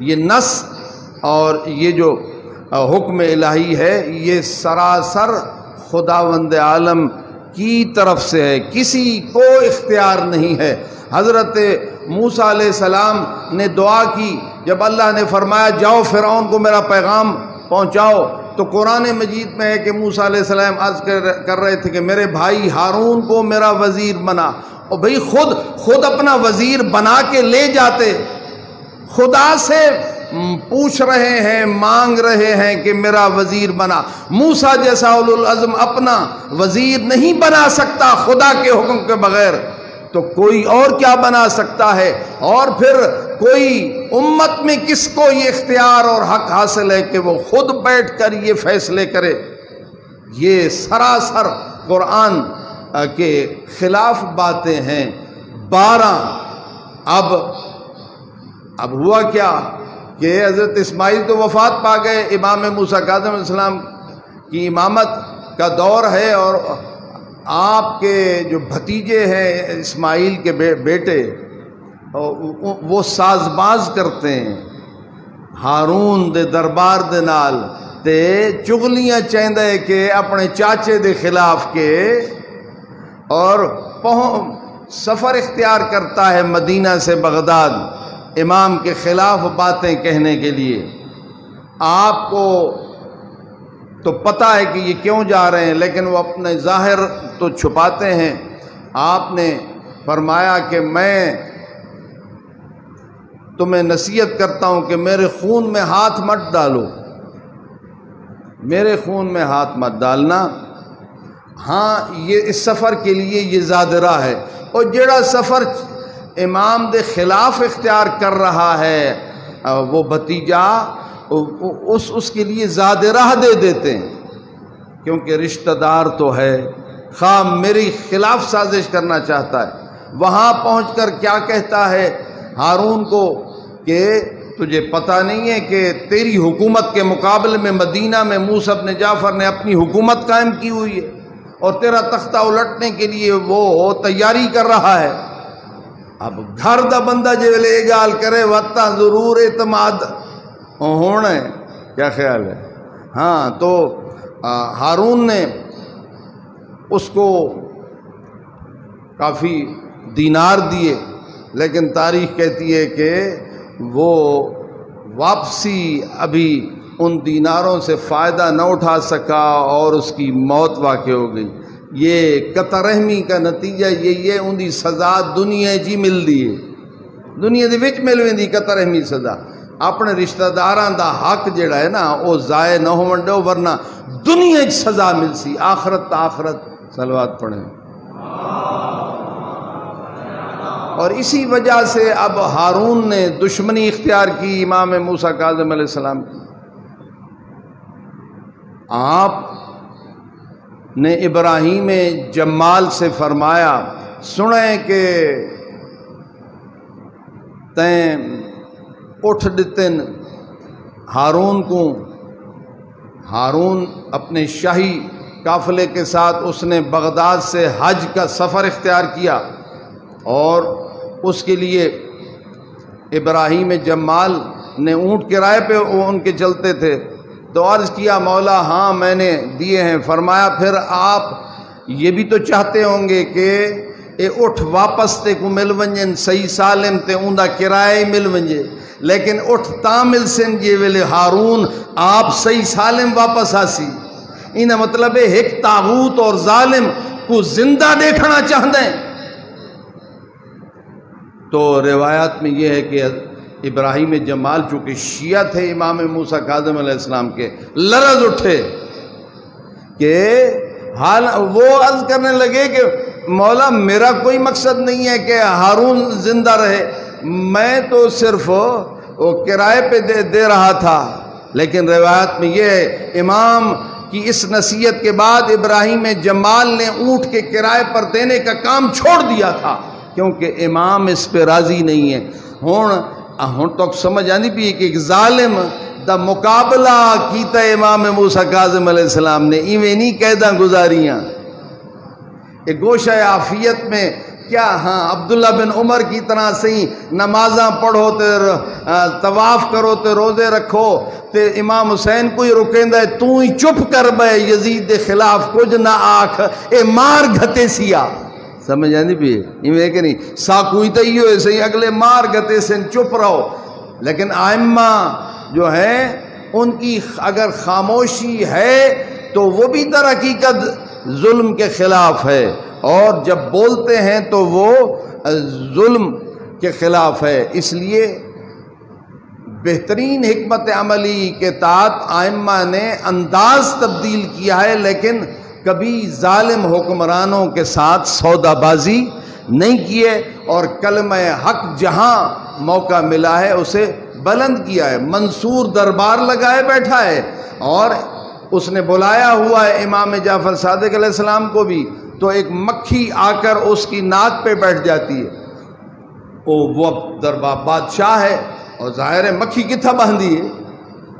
یہ نص اور یہ جو حکم الہی ہے یہ سراسر خداوند عالم کی طرف سے ہے، کسی کو اختیار نہیں ہے۔ حضرت موسیٰ علیہ السلام نے دعا کی، جب اللہ نے فرمایا جاؤ فرعون کو میرا پیغام پہنچاؤ، تو قرآن مجید میں ہے کہ موسیٰ علیہ السلام عرض کر رہے تھے کہ میرے بھائی ہارون کو میرا وزیر بنا، اور بھئی خود اپنا وزیر بنا کے لے جاتے، خدا سے پوچھ رہے ہیں، مانگ رہے ہیں کہ میرا وزیر بنا۔ موسیٰ جیسا اولو العزم اپنا وزیر نہیں بنا سکتا خدا کے حکم کے بغیر، تو کوئی اور کیا بنا سکتا ہے؟ اور پھر کوئی امت میں کس کو یہ اختیار اور حق حاصل ہے کہ وہ خود بیٹھ کر یہ فیصلے کرے؟ یہ سراسر قرآن کے خلاف باتیں ہیں۔ 12 اب ہوا کیا کہ حضرت اسماعیل تو وفات پا گئے، امام موسیٰ کاظم علیہ السلام کی امامت کا دور ہے، اور آپ کے جو بھتیجے ہیں اسماعیل کے بیٹے وہ ساز باز کرتے ہیں ہارون دے دربار دے نال، تے چغلیاں چاہندے کہ اپنے چاچے دے خلاف کے، اور سفر اختیار کرتا ہے مدینہ سے بغداد امام کے خلاف باتیں کہنے کے لیے۔ آپ کو تو پتہ ہے کہ یہ کیوں جا رہے ہیں، لیکن وہ اپنے ظاہر تو چھپاتے ہیں۔ آپ نے فرمایا کہ میں تمہیں نصیحت کرتا ہوں کہ میرے خون میں ہاتھ مت ڈالو، میرے خون میں ہاتھ مت ڈالنا۔ ہاں یہ اس سفر کے لیے یہ زادرہ ہے، اور جڑا سفر امام دے خلاف اختیار کر رہا ہے وہ بھتیجا اس کے لیے زیادہ راہ دے دیتے ہیں، کیونکہ رشتہ دار تو ہے، خواہ میری خلاف سازش کرنا چاہتا ہے۔ وہاں پہنچ کر کیا کہتا ہے ہارون کو کہ تجھے پتہ نہیں ہے کہ تیری حکومت کے مقابلے میں مدینہ میں موسیٰ بن جعفر نے اپنی حکومت قائم کی ہوئی ہے، اور تیرا تختہ الٹنے کے لیے وہ تیاری کر رہا ہے۔ اب گھر دا بندہ جو لے گال کرے وقتا ضرور اعتماد ہونا ہے، کیا خیال ہے؟ ہاں تو ہارون نے اس کو کافی دینار دیے، لیکن تاریخ کہتی ہے کہ وہ واپسی ابھی ان دیناروں سے فائدہ نہ اٹھا سکا اور اس کی موت واقع ہو گئی۔ یہ قطع رحمی کا نتیجہ یہی ہے، ان دی سزا دنیا جی مل دی ہے، دنیا دے وچ مل ویندی قطع رحمی سزا۔ اپنے رشتہ داراں دا حق جڑا ہے نا وہ ضائع نہ ہون دو، ورنہ دنیا چ سزا مل سی، آخرت تا آخرت۔ صلوات پڑھیں۔ اور اسی وجہ سے اب ہارون نے دشمنی اختیار کی امام موسیٰ کاظم علیہ السلام کی۔ آپ نے ابراہیم جمال سے فرمایا سنیں کہ تیں اٹھ دتن ہارون کو۔ ہارون اپنے شاہی قافلے کے ساتھ اس نے بغداد سے حج کا سفر اختیار کیا، اور اس کے لیے ابراہیم جمال نے اونٹ کرائے پہ ان کے چلتے تھے، تو عرض کیا مولا ہاں میں نے دیے ہیں۔ فرمایا پھر آپ یہ بھی تو چاہتے ہوں گے کہ اے اٹھ واپس تے کو مل ونجن صحیح سالم تے اوندا کرائے مل ونجے، لیکن اٹھ تا مل سن جے ویلے ہارون آپ صحیح سالم واپس آسی۔ انہا مطلب ہے ایک طاغوت اور ظالم کو زندہ دیکھنا چاہتے ہیں۔ تو روایات میں یہ ہے کہ ابراہیم جمال چونکہ شیعہ تھے امام موسیٰ کاظم علیہ السلام کے، لرز اٹھے کہ حال وہ عرض کرنے لگے کہ مولا میرا کوئی مقصد نہیں ہے کہ ہارون زندہ رہے، میں تو صرف وہ کرائے پہ دے رہا تھا۔ لیکن روایت میں یہ ہے امام کی اس نصیحت کے بعد ابراہیم جمال نے اونٹ کے کرائے پر دینے کا کام چھوڑ دیا تھا، کیونکہ امام اس پہ راضی نہیں ہے۔ ہن تو سمجھ آندی پئی کہ ایک ظالم دا مقابلہ کیتا امام موسیٰ کاظم علیہ السلام نے، ایویں نہیں قیداں گزاریاں۔ ایک گوشہ عافیت میں کیا ہاں عبداللہ بن عمر کی طرح صحیح نمازاں پڑھو تے طواف کرو تے روزے رکھو تے امام حسین کوئی رکیندا ہے، تو ہی چپ کر بے یزید دے خلاف کچھ نہ آکھ، اے مار گھتے سیا۔ سمجھ آندی پئی ایویں کہ نہیں، ساکوئی تو یہ ہوئے صحیح اگلے مار گھتے سے چپ رہو۔ لیکن ائمہ جو ہیں ان کی اگر خاموشی ہے تو وہ بھی در حقیقت ظلم کے خلاف ہے، اور جب بولتے ہیں تو وہ ظلم کے خلاف ہے۔ اس لیے بہترین حکمت عملی کے تحت ائمہ نے انداز تبدیل کیا ہے، لیکن کبھی ظالم حکمرانوں کے ساتھ سودا بازی نہیں کیے، اور کلمہ حق جہاں موقع ملا ہے اسے بلند کیا ہے۔ منصور دربار لگائے بیٹھا ہے، اور اس نے بلایا ہوا ہے امام جعفر صادق علیہ السلام کو بھی، تو ایک مکھی آ کر اس کی ناک پہ بیٹھ جاتی ہے۔ وہ دربار بادشاہ ہے، اور ظاہر ہے مکھی کتھا باندھی ہے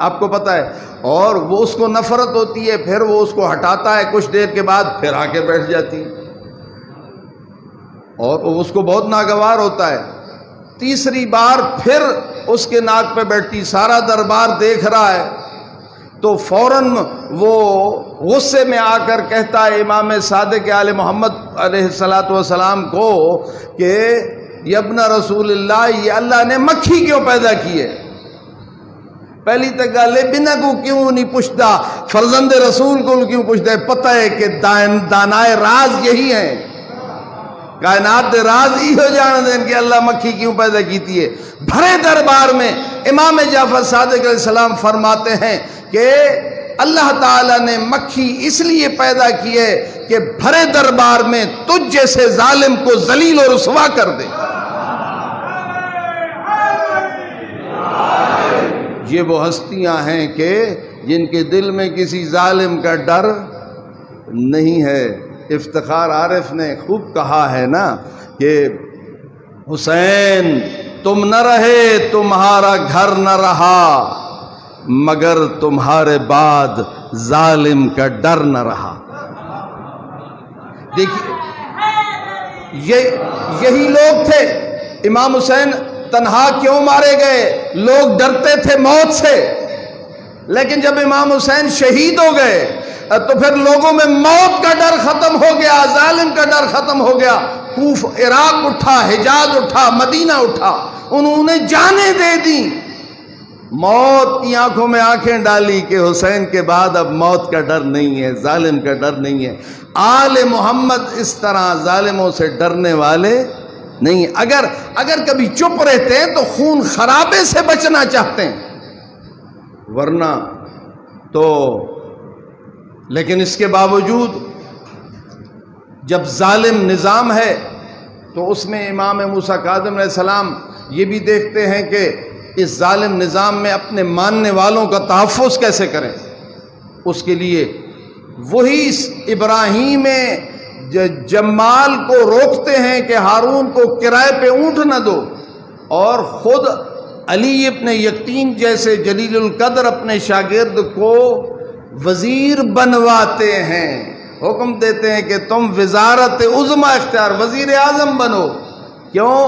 آپ کو پتہ ہے، اور وہ اس کو نفرت ہوتی ہے، پھر وہ اس کو ہٹاتا ہے، کچھ دیر کے بعد پھر آ کے بیٹھ جاتی ہے، اور اس کو بہت ناگوار ہوتا ہے۔ تیسری بار پھر اس کے ناک پہ بیٹھتی، سارا دربار دیکھ رہا ہے، تو فوراً وہ غصے میں آ کر کہتا ہے امام صادق آل محمد علیہ السلام کو کہ ابن رسول اللہ، یہ اللہ نے مکھی کیوں پیدا کی ہے؟ پہلی تک گالے بنا کو کیوں نہیں پوچھتا، فرزند رسول کو کیوں پوچھتا ہے؟ پتہ ہے کہ دانائے راز یہی ہیں، کائنات دے راز ہی ہو جانا دیں کہ اللہ مکھی کیوں پیدا کیتی ہے۔ بھرے دربار میں امام جعفر صادق علیہ السلام فرماتے ہیں کہ اللہ تعالیٰ نے مکھی اس لیے پیدا کی ہے کہ بھرے دربار میں تجھ جیسے ظالم کو ذلیل و رسوا کر دے۔ یہ وہ ہستیاں ہیں کہ جن کے دل میں کسی ظالم کا ڈر نہیں ہے۔ افتخار عارف نے خوب کہا ہے نا کہ حسین تم نہ رہے تمہارا گھر نہ رہا، مگر تمہارے بعد ظالم کا ڈر نہ رہا۔ دیکھیے یہی لوگ تھے، امام حسین تنہا کیوں مارے گئے؟ لوگ ڈرتے تھے موت سے، لیکن جب امام حسین شہید ہو گئے تو پھر لوگوں میں موت کا ڈر ختم ہو گیا، ظالم کا ڈر ختم ہو گیا۔ عراق اٹھا، حجاز اٹھا، مدینہ اٹھا، انہوں نے جانیں دے دی، موت کی آنکھوں میں آنکھیں ڈالی کہ حسین کے بعد اب موت کا ڈر نہیں ہے، ظالم کا ڈر نہیں ہے۔ آل محمد اس طرح ظالموں سے ڈرنے والے نہیں، اگر کبھی چپ رہتے ہیں تو خون خرابے سے بچنا چاہتے ہیں، ورنہ تو لیکن اس کے باوجود جب ظالم نظام ہے تو اس میں امام موسیٰ کاظم علیہ السلام یہ بھی دیکھتے ہیں کہ اس ظالم نظام میں اپنے ماننے والوں کا تحفظ کیسے کریں۔ اس کے لیے وہی ابراہیم جمال کو روکتے ہیں کہ ہارون کو کرائے پہ اونٹ نہ دو، اور خود علی ابن یقطین جیسے جلیل القدر اپنے شاگرد کو وزیر بنواتے ہیں، حکم دیتے ہیں کہ تم وزارت عظمیٰ اختیار، وزیر اعظم بنو۔ کیوں؟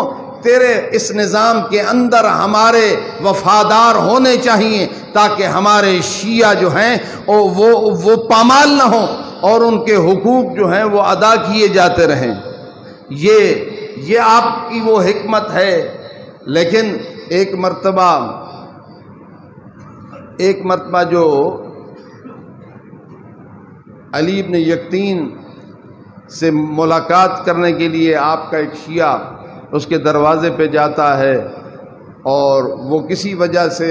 تیرے اس نظام کے اندر ہمارے وفادار ہونے چاہیے تاکہ ہمارے شیعہ جو ہیں وہ پامال نہ ہوں اور ان کے حقوق جو ہیں وہ ادا کیے جاتے رہیں۔ یہ آپ کی وہ حکمت ہے۔ لیکن ایک مرتبہ جو علی ابن یقطین سے ملاقات کرنے کے لیے آپ کا ایک شیعہ اس کے دروازے پہ جاتا ہے اور وہ کسی وجہ سے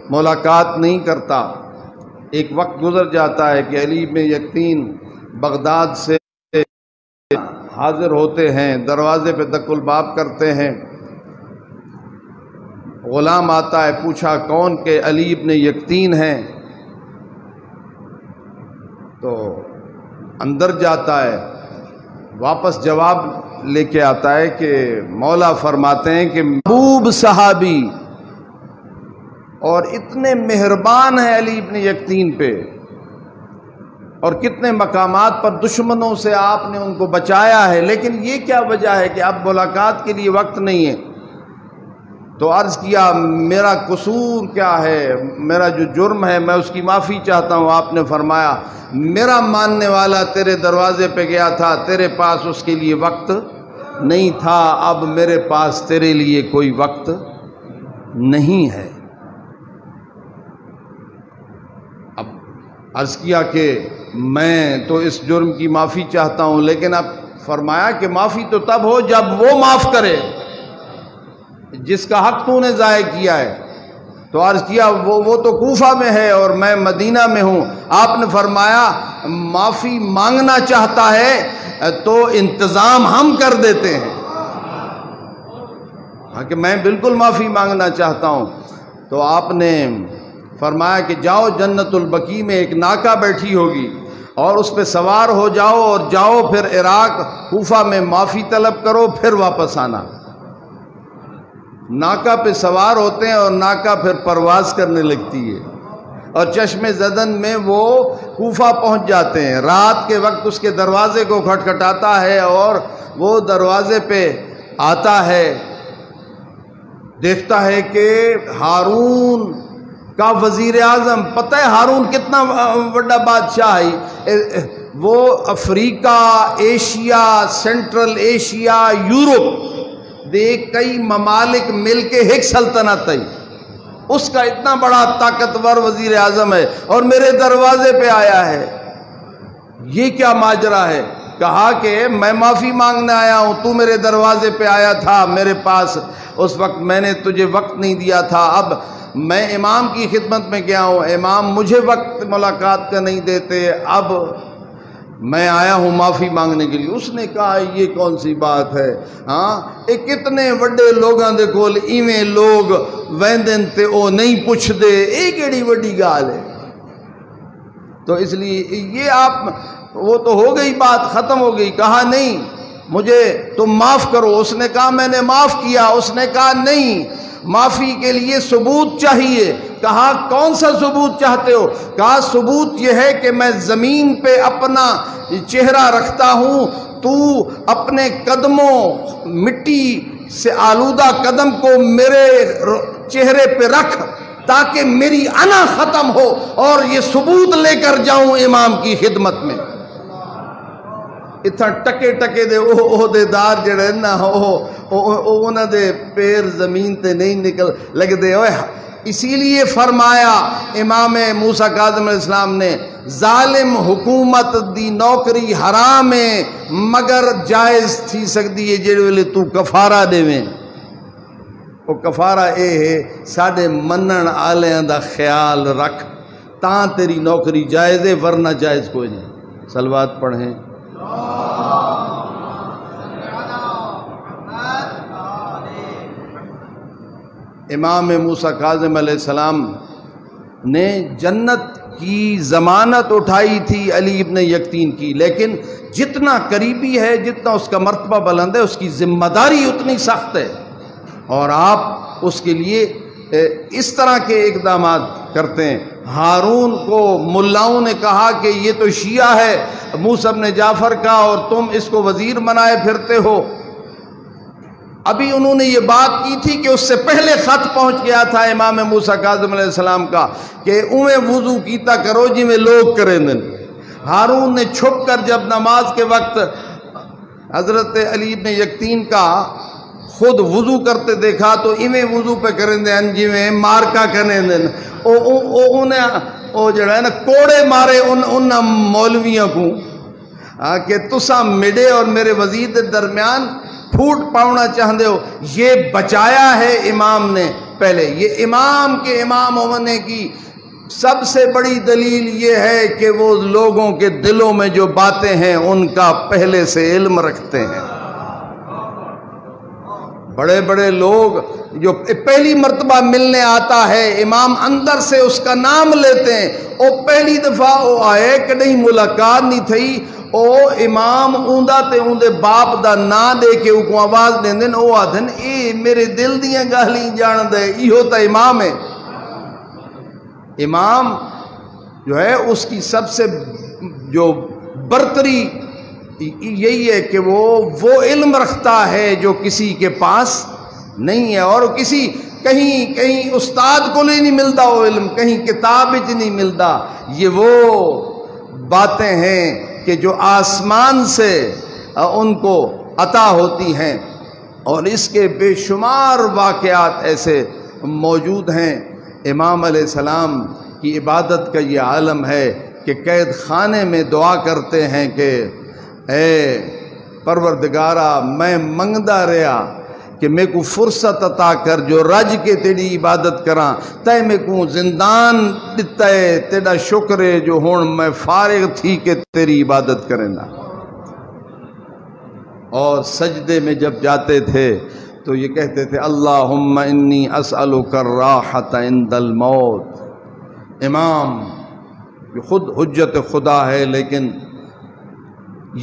ملاقات نہیں کرتا، ایک وقت گزر جاتا ہے کہ علی بن یقطین بغداد سے حاضر ہوتے ہیں، دروازے پہ دق الباب کرتے ہیں، غلام آتا ہے، پوچھا کون؟ کہ علی بن یقطین ہیں۔ تو اندر جاتا ہے، واپس جواب لے کے آتا ہے کہ مولا فرماتے ہیں کہ محبوب صحابی اور اتنے مہربان ہیں علی بن یقطین پہ، اور کتنے مقامات پر دشمنوں سے آپ نے ان کو بچایا ہے، لیکن یہ کیا وجہ ہے کہ اب ملاقات کے لیے وقت نہیں ہے؟ تو عرض کیا میرا قصور کیا ہے، میرا جو جرم ہے میں اس کی معافی چاہتا ہوں۔ آپ نے فرمایا میرا ماننے والا تیرے دروازے پہ گیا تھا، تیرے پاس اس کے لیے وقت نہیں تھا، اب میرے پاس تیرے لیے کوئی وقت نہیں ہے۔ اب عرض کیا کہ میں تو اس جرم کی معافی چاہتا ہوں، لیکن اب فرمایا کہ معافی تو تب ہو جب وہ معاف کرے جس کا حق تو نے ضائع کیا ہے۔ تو عرض کیا وہ تو کوفہ میں ہے اور میں مدینہ میں ہوں۔ آپ نے فرمایا معافی مانگنا چاہتا ہے تو انتظام ہم کر دیتے ہیں، کہ میں بالکل معافی مانگنا چاہتا ہوں۔ تو آپ نے فرمایا کہ جاؤ جنت البقیع میں ایک ناکہ بیٹھی ہوگی اور اس پہ سوار ہو جاؤ اور جاؤ پھر عراق کوفہ میں معافی طلب کرو، پھر واپس آنا۔ ناکہ پہ سوار ہوتے ہیں اور ناکہ پھر پرواز کرنے لگتی ہے، اور چشم زدن میں وہ کوفہ پہنچ جاتے ہیں۔ رات کے وقت اس کے دروازے کو کھٹکھٹاتا ہے اور وہ دروازے پہ آتا ہے، دیکھتا ہے کہ ہارون کا وزیر اعظم، پتہ ہے ہارون کتنا بڑا بادشاہ ہے، وہ افریقہ، ایشیا، سینٹرل ایشیا، یورپ دے کئی ممالک مل کے ایک سلطنت ہے، اس کا اتنا بڑا طاقتور وزیر اعظم ہے اور میرے دروازے پہ آیا ہے، یہ کیا ماجرا ہے؟ کہا کہ میں معافی مانگنے آیا ہوں، تو میرے دروازے پہ آیا تھا، میرے پاس اس وقت میں نے تجھے وقت نہیں دیا تھا، اب میں امام کی خدمت میں گیا ہوں، امام مجھے وقت ملاقات کا نہیں دیتے، اب میں آیا ہوں معافی مانگنے کے لیے۔ اس نے کہا یہ کون سی بات ہے؟ ہاں ایک کتنے وڈے لوگاں دے کول ایویں لوگ ویندن تے او نہیں پوچھ دے، یہ کیڑی وڈی گال ہے؟ تو اس لیے یہ آپ وہ تو ہو گئی، بات ختم ہو گئی۔ کہا نہیں مجھے تم معاف کرو، اس نے کہا میں نے معاف کیا، اس نے کہا نہیں معافی کے لیے ثبوت چاہیے۔ کہا کون سا ثبوت چاہتے ہو؟ کہا ثبوت یہ ہے کہ میں زمین پہ اپنا چہرہ رکھتا ہوں، تو اپنے قدموں مٹی سے آلودہ قدم کو میرے چہرے پہ رکھ تاکہ میری انا ختم ہو اور یہ ثبوت لے کر جاؤں امام کی خدمت میں۔ اتنا ٹکے ٹکے دے عہدے دار جڑے نا انہاں دے پیر زمین تے نہیں نکل لگ دے۔ اسی لیے فرمایا امام موسیٰ کاظم علیہ السلام نے ظالم حکومت دی نوکری حرام ہے مگر جائز تھی سکتی ہے جڑے ویلے تو کفارہ دے میں، وہ کفارہ اے ہے ساڈے منن آلیاں دا خیال رکھ تاں تیری نوکری جائز ہے، ورنہ جائز کوئی نہیں۔ صلوات پڑھیں۔ امام موسیٰ کاظم علیہ السلام نے جنت کی ضمانت اٹھائی تھی علی ابن یقطین کی، لیکن جتنا قریبی ہے، جتنا اس کا مرتبہ بلند ہے، اس کی ذمہ داری اتنی سخت ہے، اور آپ اس کے لیے اس طرح کے اقدامات کرتے ہیں۔ ہارون کو ملاؤں نے کہا کہ یہ تو شیعہ ہے موسیٰ بن جعفر کا اور تم اس کو وزیر بنائے پھرتے ہو۔ ابھی انہوں نے یہ بات کی تھی کہ اس سے پہلے خط پہنچ گیا تھا امام موسیٰ کاظم علیہ السلام کا کہ اویں وضو کیتا کرو جی میں لوگ کریں دن۔ ہارون نے چھپ کر جب نماز کے وقت حضرت علی بن یقطین کا خود وضو کرتے دیکھا تو ایویں وضو پہ کریں دیں جی میں مارکا کریں دیں، او جڑا ہے نا کوڑے مارے ان مولویوں کو کہ تساں میڈے اور میرے وزیر دے درمیان پھوٹ پاؤنا چاہتے ہو۔ یہ بچایا ہے امام نے، پہلے یہ امام کے امام ہونے کی سب سے بڑی دلیل یہ ہے کہ وہ لوگوں کے دلوں میں جو باتیں ہیں ان کا پہلے سے علم رکھتے ہیں۔ بڑے بڑے لوگ جو پہلی مرتبہ ملنے آتا ہے، امام اندر سے اس کا نام لیتے ہیں، او پہلی دفعہ او آئے کہ نہیں ملاقات نہیں تھی، او امام اوندا تے اوندے باپ دا نا دے کے او کو آواز دین دین، او آدھن اے میرے دل دیاں گالی جان دے، یہ ہوتا امام ہے۔ امام جو ہے اس کی سب سے جو برتری یہی ہے کہ وہ علم رکھتا ہے جو کسی کے پاس نہیں ہے، اور کسی کہیں استاد کو نہیں ملتا وہ علم، کہیں کتاب وچ نہیں ملتا۔ یہ وہ باتیں ہیں کہ جو آسمان سے ان کو عطا ہوتی ہیں، اور اس کے بے شمار واقعات ایسے موجود ہیں۔ امام علیہ السلام کی عبادت کا یہ عالم ہے کہ قید خانے میں دعا کرتے ہیں کہ اے پروردگارا میں منگدا رہا کہ میں کو فرصت عطا کر جو رج کے تیری عبادت کراں، تے میں کو زندان دیتا ہے، تیرا شکر ہے جو ہون میں فارغ تھی کہ تیری عبادت کریں نا۔ اور سجدے میں جب جاتے تھے تو یہ کہتے تھے اللہم انی اسألک الراحۃ عند الموت۔ امام جو خود حجت خدا ہے لیکن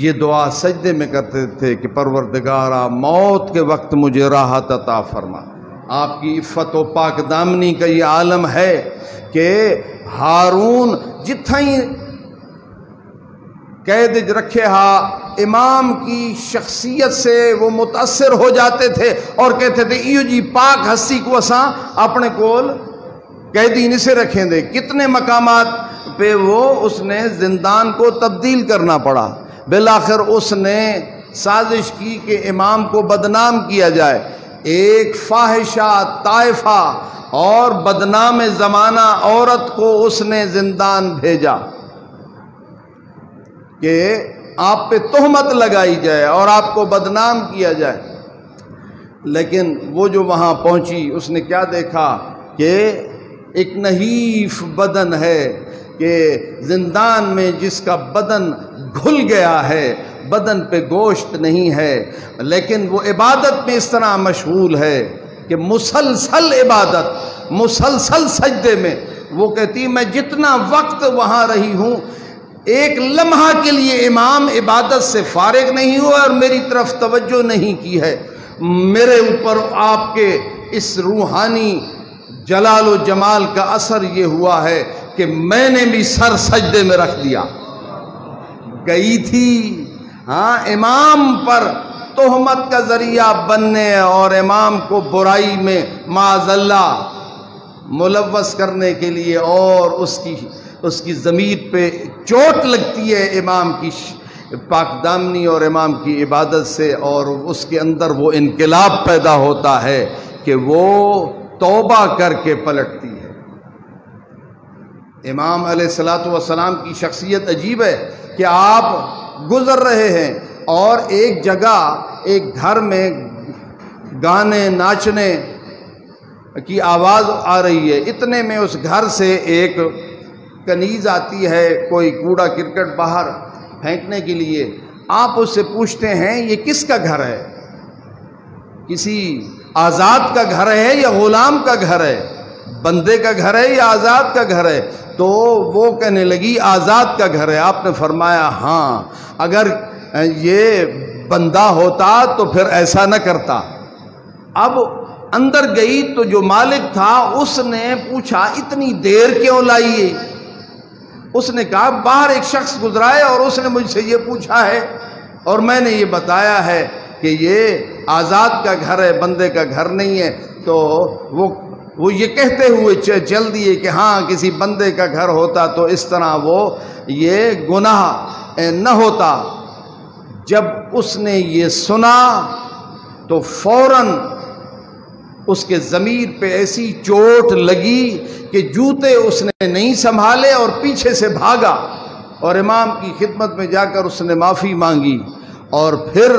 یہ دعا سجدے میں کرتے تھے کہ پروردگارا موت کے وقت مجھے راحت عطا فرما۔ آپ کی عفت و پاک دامنی کا یہ عالم ہے کہ ہارون جتھائیں قید رکھے ہا امام کی شخصیت سے وہ متاثر ہو جاتے تھے اور کہتے تھے ایو جی پاک ہستی کو اساں اپنے کول قیدی نہیں سے رکھیں دے۔ کتنے مقامات پہ وہ اس نے زندان کو تبدیل کرنا پڑا، بالآخر اس نے سازش کی کہ امام کو بدنام کیا جائے۔ ایک فاحشہ طائفہ اور بدنام زمانہ عورت کو اس نے زندان بھیجا کہ آپ پہ تہمت لگائی جائے اور آپ کو بدنام کیا جائے۔ لیکن وہ جو وہاں پہنچی اس نے کیا دیکھا کہ ایک نحیف بدن ہے، کہ زندان میں جس کا بدن گھل گیا ہے، بدن پہ گوشت نہیں ہے، لیکن وہ عبادت میں اس طرح مشغول ہے کہ مسلسل عبادت، مسلسل سجدے میں۔ وہ کہتی میں جتنا وقت وہاں رہی ہوں ایک لمحہ کے لیے امام عبادت سے فارغ نہیں ہوا اور میری طرف توجہ نہیں کی ہے۔ میرے اوپر آپ کے اس روحانی جلال و جمال کا اثر یہ ہوا ہے کہ میں نے بھی سر سجدے میں رکھ دیا۔ گئی تھی ہاں امام پر تہمت کا ذریعہ بننے اور امام کو برائی میں معاذ اللہ ملوث کرنے کے لیے، اور اس کی ضمیر پہ چوٹ لگتی ہے امام کی پاک دامنی اور امام کی عبادت سے، اور اس کے اندر وہ انقلاب پیدا ہوتا ہے کہ وہ توبہ کر کے پلٹتی ہے۔ امام علیہ السلام کی شخصیت عجیب ہے کہ آپ گزر رہے ہیں اور ایک جگہ ایک گھر میں گانے ناچنے کی آواز آ رہی ہے، اتنے میں اس گھر سے ایک کنیز آتی ہے، کوئی کوڑا کرکٹ باہر پھینکنے کے لیے۔ آپ اس سے پوچھتے ہیں یہ کس کا گھر ہے؟ کسی آزاد کا گھر ہے یا غلام کا گھر ہے؟ بندے کا گھر ہے یا آزاد کا گھر ہے؟ تو وہ کہنے لگی آزاد کا گھر ہے۔ آپ نے فرمایا ہاں اگر یہ بندہ ہوتا تو پھر ایسا نہ کرتا۔ اب اندر گئی تو جو مالک تھا اس نے پوچھا اتنی دیر کیوں لائیے؟ اس نے کہا باہر ایک شخص گزرا ہے اور اس نے مجھ سے یہ پوچھا ہے اور میں نے یہ بتایا ہے کہ یہ آزاد کا گھر ہے، بندے کا گھر نہیں ہے۔ تو وہ یہ کہتے ہوئے چل دیے کہ ہاں کسی بندے کا گھر ہوتا تو اس طرح وہ یہ گناہ نہ ہوتا۔ جب اس نے یہ سنا تو فوراً اس کے ضمیر پہ ایسی چوٹ لگی کہ جوتے اس نے نہیں سنبھالے اور پیچھے سے بھاگا اور امام کی خدمت میں جا کر اس نے معافی مانگی، اور پھر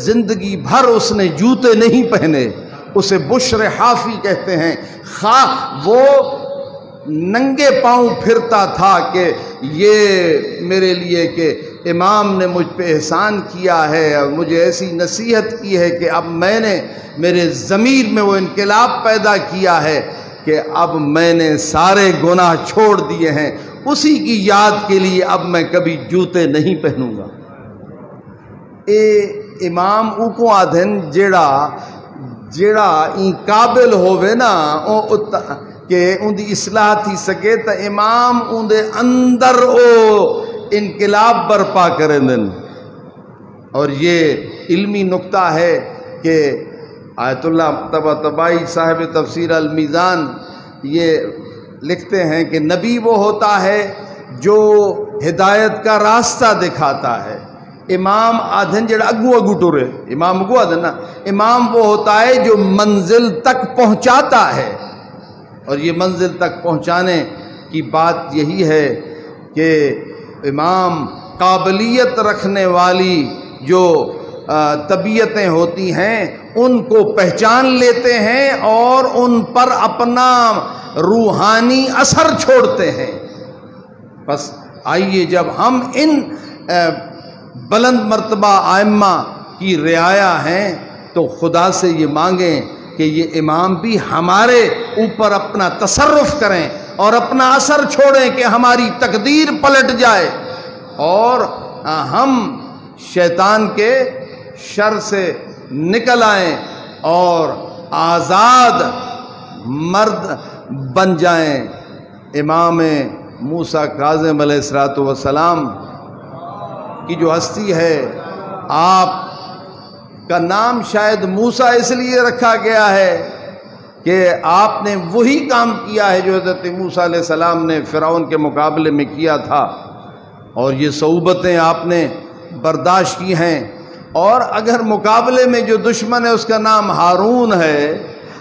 زندگی بھر اس نے جوتے نہیں پہنے۔ اسے بشر حافی کہتے ہیں۔ وہ ننگے پاؤں پھرتا تھا کہ یہ میرے لیے کہ امام نے مجھ پہ احسان کیا ہے اور مجھے ایسی نصیحت کی ہے کہ اب میں نے میرے ضمیر میں وہ انقلاب پیدا کیا ہے کہ اب میں نے سارے گناہ چھوڑ دیے ہیں، اسی کی یاد کے لیے اب میں کبھی جوتے نہیں پہنوں گا۔ اے امام او کو آدھن جیڑا این قابل ہووے نا کہ ان دی اصلاح تھی سکے تا امام ان دے اندر او انقلاب برپا کریں دن۔ اور یہ علمی نکتہ ہے کہ آیت اللہ طباطبائی صاحب تفسیر المیزان یہ لکھتے ہیں کہ نبی وہ ہوتا ہے جو ہدایت کا راستہ دکھاتا ہے، امام آدھن جڑا اگو ٹورے، امام اگو آدھن نا، امام وہ ہوتا ہے جو منزل تک پہنچاتا ہے۔ اور یہ منزل تک پہنچانے کی بات یہی ہے کہ امام قابلیت رکھنے والی جو طبیعتیں ہوتی ہیں ان کو پہچان لیتے ہیں اور ان پر اپنا روحانی اثر چھوڑتے ہیں۔ بس آئیے جب ہم ان بلند مرتبہ ائمہ کی رعایا ہیں تو خدا سے یہ مانگیں کہ یہ امام بھی ہمارے اوپر اپنا تصرف کریں اور اپنا اثر چھوڑیں کہ ہماری تقدیر پلٹ جائے اور ہم شیطان کے شر سے نکل آئیں اور آزاد مرد بن جائیں۔ امام موسیٰ کاظم علیہ السلام کی جو ہستی ہے، آپ کا نام شاید موسیٰ اس لیے رکھا گیا ہے کہ آپ نے وہی کام کیا ہے جو حضرت موسیٰ علیہ السلام نے فرعون کے مقابلے میں کیا تھا، اور یہ صعوبتیں آپ نے برداشت کی ہیں۔ اور اگر مقابلے میں جو دشمن ہے اس کا نام ہارون ہے،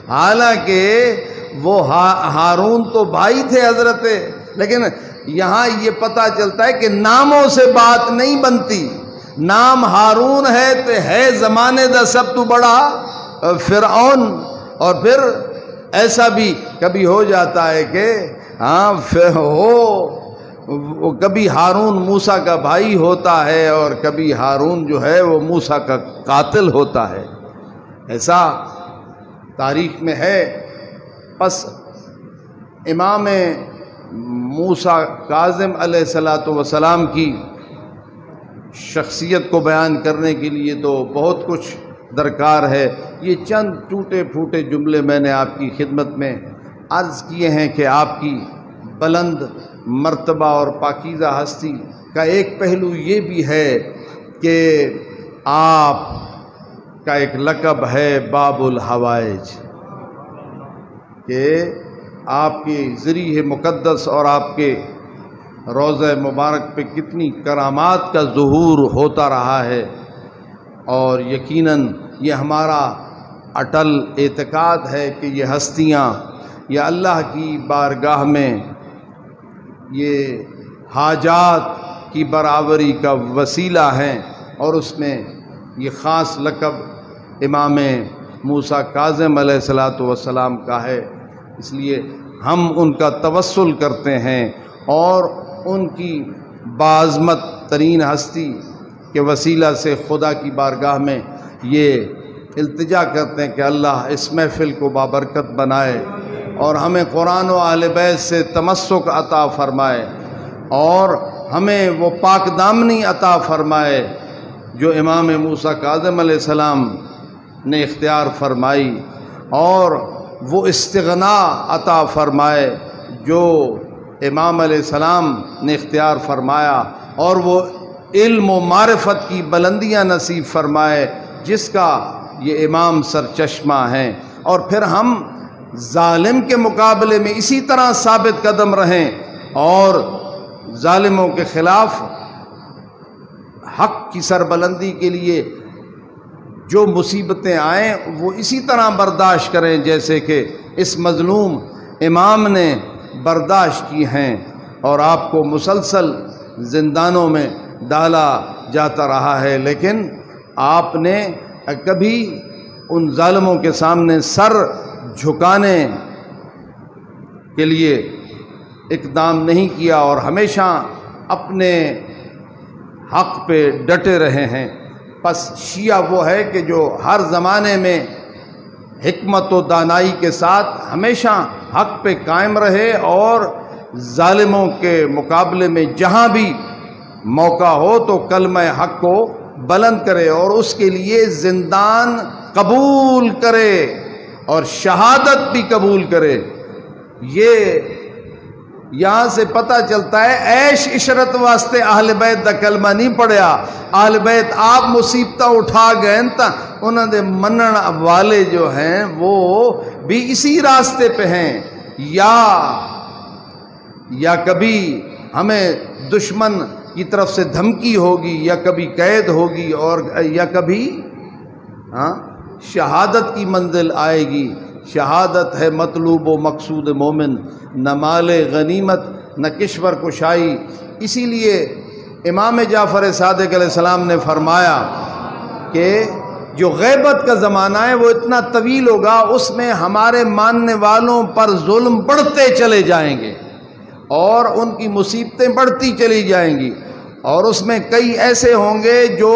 حالانکہ وہ ہارون تو بھائی تھے حضرت، لیکن یہاں یہ پتہ چلتا ہے کہ ناموں سے بات نہیں بنتی۔ نام ہارون ہے تو ہے زمانے دا سب تو بڑا فرعون، اور پھر ایسا بھی کبھی ہو جاتا ہے کہ کبھی ہارون موسیٰ کا بھائی ہوتا ہے اور کبھی ہارون جو ہے وہ موسیٰ کا قاتل ہوتا ہے، ایسا تاریخ میں ہے۔ پس امام موسیٰ کاظم علیہ السلام کی شخصیت کو بیان کرنے کے لیے تو بہت کچھ درکار ہے۔ یہ چند ٹوٹے پھوٹے جملے میں نے آپ کی خدمت میں عرض کیے ہیں کہ آپ کی بلند مرتبہ اور پاکیزہ ہستی کا ایک پہلو یہ بھی ہے کہ آپ کا ایک لقب ہے باب الحوائج، کہ آپ کے ذریعہ مقدس اور آپ کے روضہ مبارک پہ کتنی کرامات کا ظہور ہوتا رہا ہے، اور یقیناً یہ ہمارا اٹل اعتقاد ہے کہ یہ ہستیاں یا اللہ کی بارگاہ میں یہ حاجات کی برابری کا وسیلہ ہیں، اور اس میں یہ خاص لقب امام موسیٰ کاظم علیہ السلام کا ہے۔ اس لیے ہم ان کا توسل کرتے ہیں اور ان کی باعظمت ترین ہستی کے وسیلہ سے خدا کی بارگاہ میں یہ التجا کرتے ہیں کہ اللہ اس محفل کو بابرکت بنائے اور ہمیں قرآن و اہل بیت سے تمسک عطا فرمائے اور ہمیں وہ پاک دامنی عطا فرمائے جو امام موسیٰ کاظم علیہ السلام نے اختیار فرمائی، اور وہ استغنا عطا فرمائے جو امام علیہ السلام نے اختیار فرمایا، اور وہ علم و معرفت کی بلندیاں نصیب فرمائے جس کا یہ امام سرچشمہ ہیں، اور پھر ہم ظالم کے مقابلے میں اسی طرح ثابت قدم رہیں اور ظالموں کے خلاف حق کی سربلندی کے لیے جو مصیبتیں آئیں وہ اسی طرح برداشت کریں جیسے کہ اس مظلوم امام نے برداشت کی ہیں، اور آپ کو مسلسل زندانوں میں ڈالا جاتا رہا ہے، لیکن آپ نے کبھی ان ظالموں کے سامنے سر جھکانے کے لیے اقدام نہیں کیا اور ہمیشہ اپنے حق پہ ڈٹے رہے ہیں۔ پس شیعہ وہ ہے کہ جو ہر زمانے میں حکمت و دانائی کے ساتھ ہمیشہ حق پہ قائم رہے اور ظالموں کے مقابلے میں جہاں بھی موقع ہو تو کلمہ حق کو بلند کرے اور اس کے لیے زندان قبول کرے اور شہادت بھی قبول کرے۔ یہ یہاں سے پتہ چلتا ہے عیش عشرت واسطے اہل بیت دا کلمہ نہیں پڑھیا، اہل بیت آپ مصیبتہ اٹھا گئے تا انہوں نے منن والے جو ہیں وہ بھی اسی راستے پہ ہیں۔ یا کبھی ہمیں دشمن کی طرف سے دھمکی ہوگی یا کبھی قید ہوگی اور یا کبھی شہادت کی منزل آئے گی۔ شہادت ہے مطلوب و مقصود مومن، نہ مال غنیمت نہ کشور کشائی۔ اسی لیے امام جعفر صادق علیہ السلام نے فرمایا کہ جو غیبت کا زمانہ ہے وہ اتنا طویل ہوگا، اس میں ہمارے ماننے والوں پر ظلم بڑھتے چلے جائیں گے اور ان کی مصیبتیں بڑھتی چلی جائیں گی، اور اس میں کئی ایسے ہوں گے جو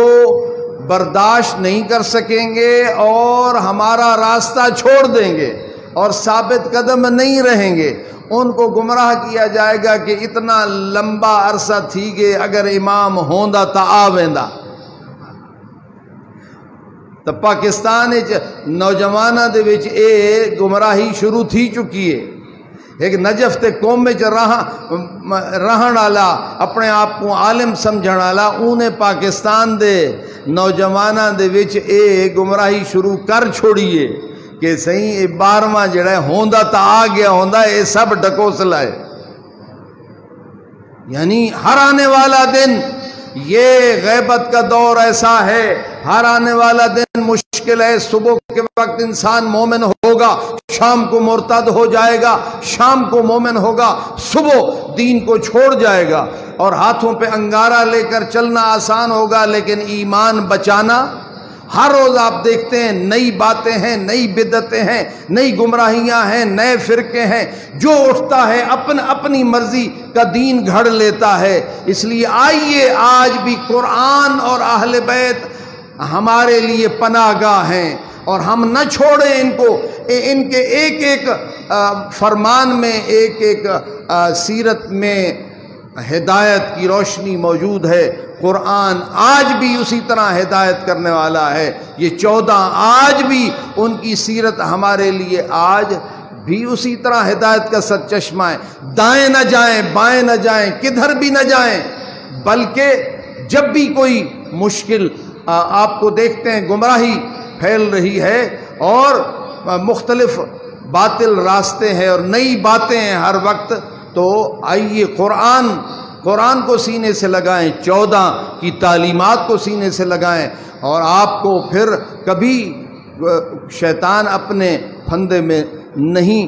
برداشت نہیں کر سکیں گے اور ہمارا راستہ چھوڑ دیں گے اور ثابت قدم نہیں رہیں گے۔ ان کو گمراہ کیا جائے گا کہ اتنا لمبا عرصہ تھی کہ اگر امام ہوندا تا آ ویندا۔ تو پاکستان نوجوانوں دے وچ اے گمراہی شروع تھی چکی ہے۔ ایک نجف تے قوم میں رہن والا اپنے آپ کو عالم سمجھن والا انہیں پاکستان دے نوجوانوں دے وچ اے گمراہی شروع کر چھوڑیے کہ صحیح اے 12واں جڑا ہے ہوندا تا آ گیا ہوندا، اے سب ڈکوسلا ہے۔ یعنی ہر آنے والا دن یہ غیبت کا دور ایسا ہے، ہر آنے والا دن مشکل ہے۔ صبح کے وقت انسان مومن ہوگا، شام کو مرتد ہو جائے گا، شام کو مومن ہوگا، صبح دین کو چھوڑ جائے گا، اور ہاتھوں پہ انگارہ لے کر چلنا آسان ہوگا لیکن ایمان بچانا ہر روز آپ دیکھتے ہیں نئی باتیں ہیں، نئی بدعتیں ہیں، نئی گمراہیاں ہیں، نئے فرقے ہیں، جو اٹھتا ہے اپنی مرضی کا دین گھڑ لیتا ہے۔ اس لیے آئیے آج بھی قرآن اور اہل بیت ہمارے لیے پناہ گاہ ہیں اور ہم نہ چھوڑیں ان کو۔ ان کے ایک ایک فرمان میں، ایک ایک سیرت میں ہدایت کی روشنی موجود ہے۔ قرآن آج بھی اسی طرح ہدایت کرنے والا ہے۔ یہ 14 آج بھی ان کی سیرت ہمارے لیے آج بھی اسی طرح ہدایت کا سرچشمہ ہے۔ دائیں نہ جائیں، بائیں نہ جائیں، کدھر بھی نہ جائیں، بلکہ جب بھی کوئی مشکل آپ کو دیکھتے ہیں گمراہی پھیل رہی ہے اور مختلف باطل راستے ہیں اور نئی باتیں ہیں ہر وقت، تو آئیے قرآن کو سینے سے لگائیں، 14 کی تعلیمات کو سینے سے لگائیں، اور آپ کو پھر کبھی شیطان اپنے پھندے میں نہیں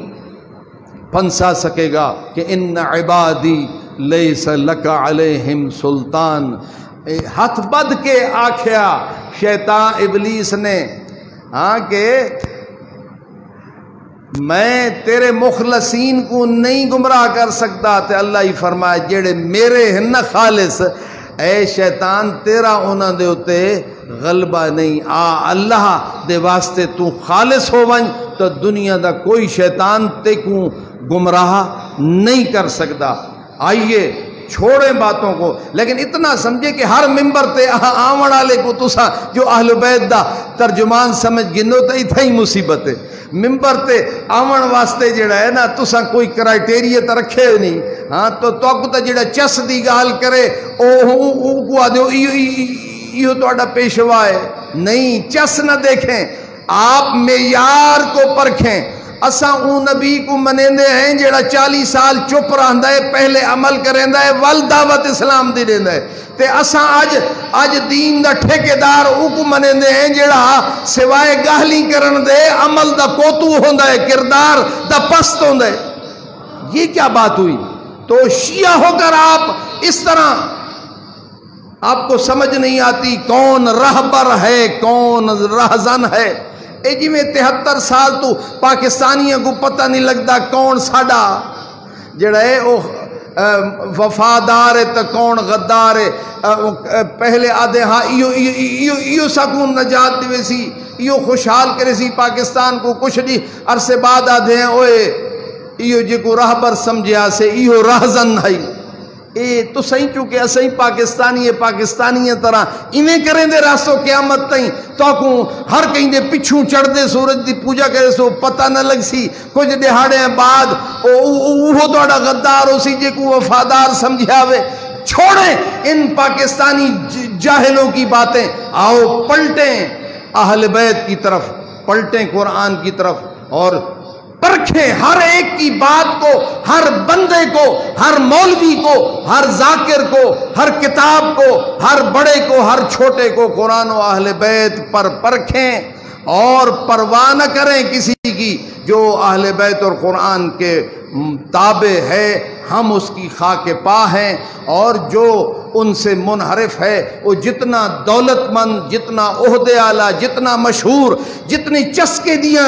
پھنسا سکے گا کہ ان عبادی لیس لک علیہم سلطان۔ ہاتھ بد کے آکھیا شیطان ابلیس نے کہ میں تیرے مخلصین کو نہیں گمراہ کر سکتا، تے اللہ ہی فرمائے جڑے میرے ہیں نا خالص، اے شیطان تیرا انہاں دے اتے غلبہ نہیں، اللہ دے واسطے تو خالص ہو ونج تو دنیا دا کوئی شیطان تے کو گمراہ نہیں کر سکتا۔ آئیے چھوڑیں باتوں کو، لیکن اتنا سمجھے کہ ہر ممبر تے آون والے کو تسا جو اہل بیت دا ترجمان سمجھ گنو تے اتھا ہی مصیبت ہے۔ ممبر تے آون واسطے جڑا ہے نا تسا کوئی کرائٹیریا تے رکھے نہیں، تو کو تے جڑا چس دی گال کرے او کو آدھو یہ تہاڈا پیشوا ہے، نہیں، چس نہ دیکھیں، آپ معیار کو پرکھیں۔ اساں اون نبی کو منیندے ہیں جڑا 40 سال چپ رہندا ہے، پہلے عمل کریندا ہے، ول دعوت اسلام دی دیندا ہے، تے اساں اج دین دا ٹھیکیدار او کو منیندے ہیں جڑا سوائے گاہلی کرن دے عمل دا کوتو ہوندا ہے، کردار دا پست ہوندا ہے۔ یہ کیا بات ہوئی؟ تو شیعہ ہو کر آپ اس طرح آپ کو سمجھ نہیں آتی کون رہبر ہے کون رہزن ہے۔ اے جی میں 73 سال تو پاکستانیوں کو پتہ نہیں لگتا کون ساڈا جڑا ہے وہ وفادار ہے تو کون غدار ہے. پہلے آدھے ہاں ایو سکون نجات دیوے سی، ایو خوشحال کرے سی پاکستان کو، کچھ نہیں عرصے بعد آدھے ہیں اوئے ایو جے کو راہبر سمجھیا سے ایو راہزن ہے. اے تو صحیح چونکہ اسیں پاکستانی طرح انہیں کریں دے راستو قیامت تائیں تو کو ہر کہیں دے پچھوں چڑھ دے سورج دی پوجا کرے سو پتہ نہ لگ سی. کچھ دہاڑے ہیں بعد وہ توڑا غدار ہو سی جے کو وفادار سمجھاوے. چھوڑیں ان پاکستانی جاہلوں کی باتیں، آؤ پلٹیں اہل بیت کی طرف، پلٹیں قرآن کی طرف اور پرکھیں ہر ایک کی بات کو، ہر بندے کو، ہر مولوی کو، ہر ذاکر کو، ہر کتاب کو، ہر بڑے کو، ہر چھوٹے کو قرآن و اہل بیت پر پرکھیں اور پرواہ نہ کریں کسی کی. جو اہل بیت اور قرآن کے تابع ہے ہم اس کی خاک پا ہیں، اور جو ان سے منحرف ہے وہ جتنا دولت مند، جتنا عہدے والا، جتنا مشہور، جتنی چسکے دیاں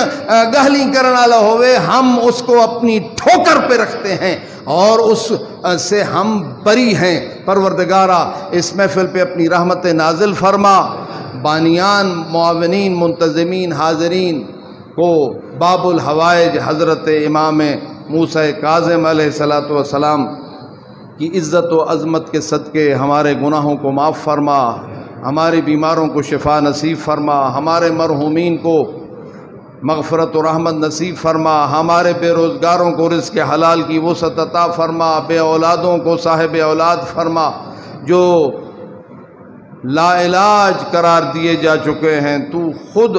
گہلی کرنے والا ہوئے، ہم اس کو اپنی ٹھوکر پہ رکھتے ہیں اور اس سے ہم بری ہیں. پروردگارہ اس محفل پہ اپنی رحمت نازل فرما. بانیان، معاونین، منتظمین، حاضرین کو باب الحوائج حضرت امام موسیٰ کاظم علیہ السلام کی عزت و عظمت کے صدقے ہمارے گناہوں کو معاف فرما، ہمارے بیماروں کو شفا نصیب فرما، ہمارے مرحومین کو مغفرت و رحمت نصیب فرما، ہمارے بے روزگاروں کو رزق حلال کی وسعت عطا فرما، بے اولادوں کو صاحب اولاد فرما، جو لا علاج قرار دیے جا چکے ہیں تو خود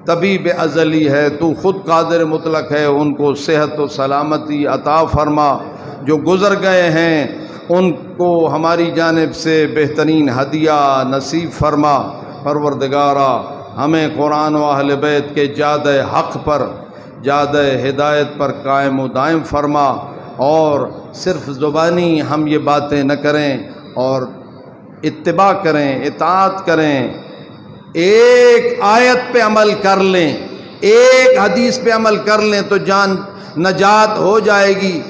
طبیب ازلی ہے، تو خود قادر مطلق ہے، ان کو صحت و سلامتی عطا فرما. جو گزر گئے ہیں ان کو ہماری جانب سے بہترین ہدیہ نصیب فرما. پروردگارہ ہمیں قرآن و اہل بیت کے جادہ حق پر، جادہ ہدایت پر قائم و دائم فرما، اور صرف زبانی ہم یہ باتیں نہ کریں اور اتباع کریں، اطاعت کریں. ایک آیت پہ عمل کر لیں، ایک حدیث پہ عمل کر لیں تو جان نجات ہو جائے گی.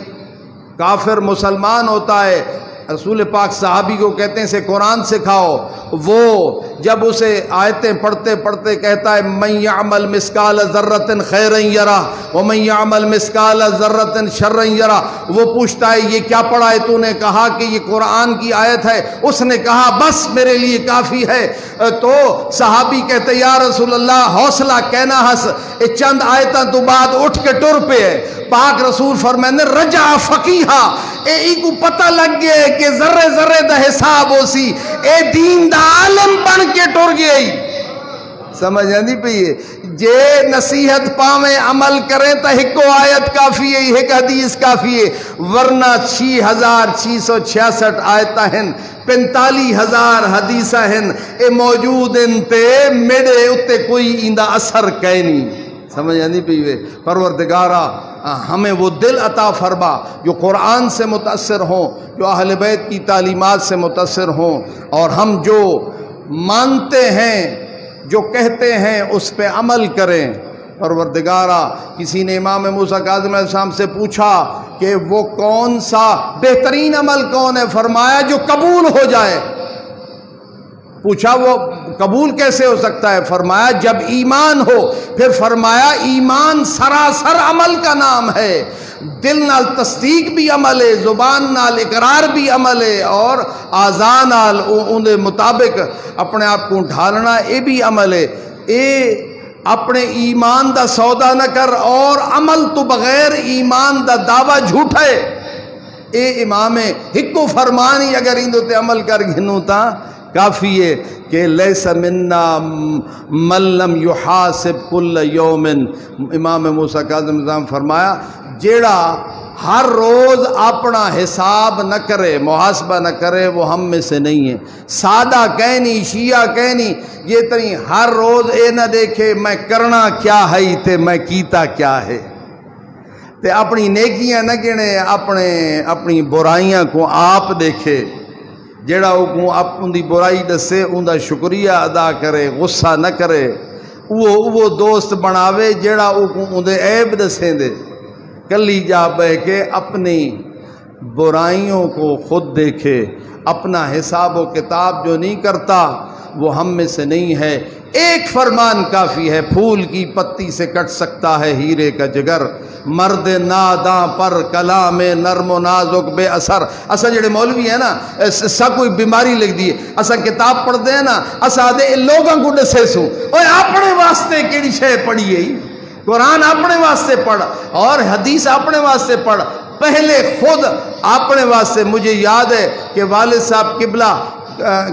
کافر مسلمان ہوتا ہے، رسول پاک صحابی کو کہتے ہیں اسے قرآن سکھاؤ، وہ جب اسے آیتیں پڑھتے پڑھتے کہتا ہے من یعمل مثقال ذرۃ خیرا یرہ ومن یعمل مثقال ذرۃ شرا یرہ، وہ پوچھتا ہے یہ کیا پڑھا ہے تو نے؟ کہا کہ یہ قرآن کی آیت ہے. اس نے کہا بس میرے لیے کافی ہے. تو صحابی کہتے یا رسول اللہ حوصلہ کہنا ہس، چند آیتاں تو بعد اٹھ کے ٹر پہ ہے. پاک رسول فرمائے رجع فقیہا، اے کو پتہ لگ گیا کہ ذرے ذرے دا حساب ہو سی، اے دین دا عالم بن کے ٹر گئی. سمجھ آندی پئی ہے؟ جے نصیحت پاویں عمل کریں تا ہکو آیت کافی ہے، ایک حدیث کافی ہے، ورنہ 6666 آیتاں ہیں، 45,000 حدیثاں ہیں، اے موجود ان تے میڑے اتے کوئی اندہ اثر کہیں نہیں. سمجھ آندی پئی ہے؟ پروردگارہ ہمیں وہ دل عطا فرما جو قرآن سے متاثر ہوں، جو اہل بیت کی تعلیمات سے متاثر ہوں، اور ہم جو مانتے ہیں، جو کہتے ہیں اس پہ عمل کریں. پروردگارہ کسی نے امام موسیٰ کاظم علیہ السلام سے پوچھا کہ وہ کون سا بہترین عمل کون ہے؟ فرمایا جو قبول ہو جائے. پوچھا وہ قبول کیسے ہو سکتا ہے؟ فرمایا جب ایمان ہو. پھر فرمایا ایمان سراسر عمل کا نام ہے، دل نال تصدیق بھی عمل ہے، زبان نال اقرار بھی عمل ہے، اور اعضاء نال ان دے مطابق اپنے آپ کو ڈھالنا یہ بھی عمل ہے. اے اپنے ایمان دا سودا نہ کر، اور عمل تو بغیر ایمان دا دعویٰ جھوٹا ہے. اے امام ہکو فرمانی اگر اندو تے عمل کر گھنوں تا کافی ہے کہ لیس منا من لم یحاسب کل یوم. امام موسیٰ کاظم نظام فرمایا جیڑا ہر روز اپنا حساب نہ کرے، محاسبہ نہ کرے، وہ ہم میں سے نہیں ہے. سادہ کہنی، شیعہ کہنی، یہ تری ہر روز اے نہ دیکھے میں کرنا کیا ہے تے میں کیتا کیا ہے، تے اپنی نیکیاں نہ گنے، اپنی برائیاں کو آپ دیکھے. جیڑا وہ ان دی برائی دسے ان دا شکریہ ادا کرے، غصہ نہ کرے. وہ دوست بناوے جیڑا ان دے عیب دسیں دے. کلی جا بہ کے اپنی برائیوں کو خود دیکھے، اپنا حساب و کتاب جو نہیں کرتا وہ ہم میں سے نہیں ہے۔ ایک فرمان کافی ہے، پھول کی پتی سے کٹ سکتا ہے ہیرے کا جگر، مرد ناداں پر کلام نرم و نازک بے اثر۔ اسا جڑے مولوی ہیں نا سا کوئی بیماری لکھ دیے، اسا کتاب پڑھ دیں نا اسا دے لوگاں کو دسے سو اوے اپنے واسطے کیڑی شے پڑھی ہے، قرآن اپنے واسطے پڑھ اور حدیث اپنے واسطے پڑھ، پہلے خود اپنے واسطے۔ مجھے یاد ہے کہ والد صاحب قبلہ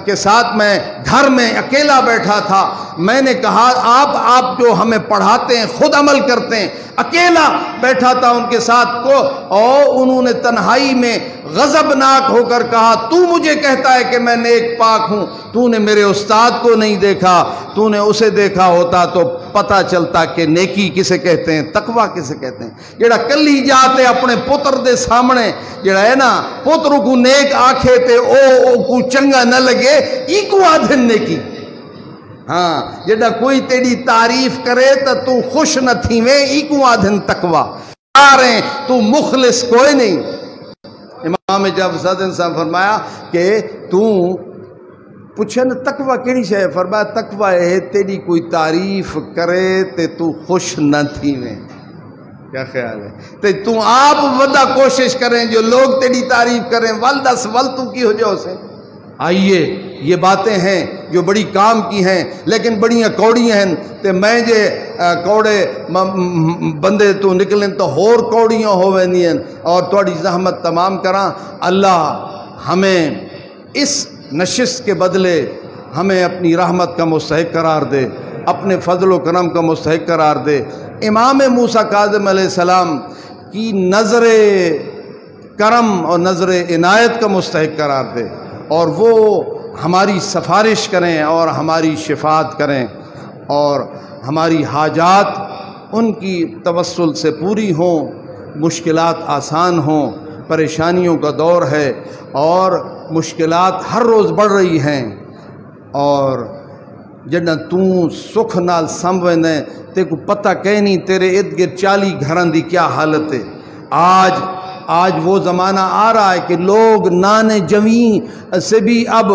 کے ساتھ میں گھر میں اکیلا بیٹھا تھا، میں نے کہا آپ جو ہمیں پڑھاتے ہیں خود عمل کرتے ہیں۔ اکیلا بیٹھا تھا ان کے ساتھ کو، اور انہوں نے تنہائی میں غضبناک ہو کر کہا تو مجھے کہتا ہے کہ میں نیک پاک ہوں، تو نے میرے استاد کو نہیں دیکھا، تو نے اسے دیکھا ہوتا تو پتہ چلتا کہ نیکی کسے کہتے ہیں، تقوی کسے کہتے ہیں۔ جڑا کلی جاتے اپنے پتر دے سامنے جڑا ہے نا پتر کو نیک آکھے تے او کو چنگا نہ لگے، ای کو آدھن نیکی۔ ہاں جڑا کوئی تیری تعریف کرے تو خوش نہ تھیویں، ای کو آدھن تقوی۔ آرہیں تو مخلص کوئی نہیں۔ امام جعفر صادق صاحب فرمایا کہ تو پوچھے نا تقوی کیڑی شے، فرمایا تقوی ہے تیری کوئی تعریف کرے تے تو خوش نہ تھیویں۔ کیا خیال ہے؟ تے تو آپ ودا کوشش کریں جو لوگ تیری تعریف کریں، والدس ول تو کی ہو جاؤ سے۔ آئیے یہ باتیں ہیں جو بڑی کام کی ہیں لیکن بڑیاں کوڑیاں ہیں، تے میں جے کوڑے بندے تو نکلیں تو ہور کوڑیاں ہوئے نہیں ہیں، اور توڑی زحمت تمام کراں۔ اللہ ہمیں اس نشست کے بدلے ہمیں اپنی رحمت کا مستحق قرار دے، اپنے فضل و کرم کا مستحق قرار دے۔ امام موسیٰ کاظم علیہ السلام کی نظر کرم اور نظر عنایت کا مستحق قرار دے، اور وہ ہماری سفارش کریں اور ہماری شفاعت کریں، اور ہماری حاجات ان کی توسل سے پوری ہوں، مشکلات آسان ہوں۔ پریشانیوں کا دور ہے اور مشکلات ہر روز بڑھ رہی ہیں، اور جنہ تو سکھ نال سمویندے تے کو پتہ کہیں نہیں تیرے ارد گرد 40 گھران دی کیا حالت ہے۔ آج وہ زمانہ آ رہا ہے کہ لوگ نانے جویں سے بھی اب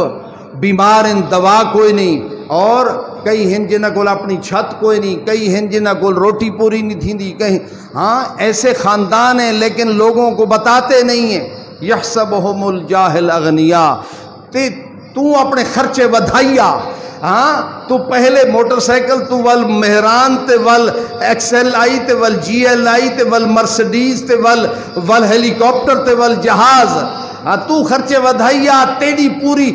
بیمار ہیں، دوا کوئی نہیں، اور کئی ہیں جنہ کو اپنی چھت کوئی نہیں، کئی ہیں جنہ کو روٹی پوری نہیں تھی، کہیں ہاں ایسے خاندان ہیں لیکن لوگوں کو بتاتے نہیں ہیں۔ یحسبہم الجاہل اغنیاء، تو اپنے خرچے ودھائیا، ہاں تو پہلے موٹر سائیکل تو ول مہران تے ول ایکس ایل آئی تے ول جی ایل آئی تے ول مرسڈیز تے ول ہیلی کاپٹر تے ول جہاز، ہاں تو خرچے ودھائیا، تیری پوری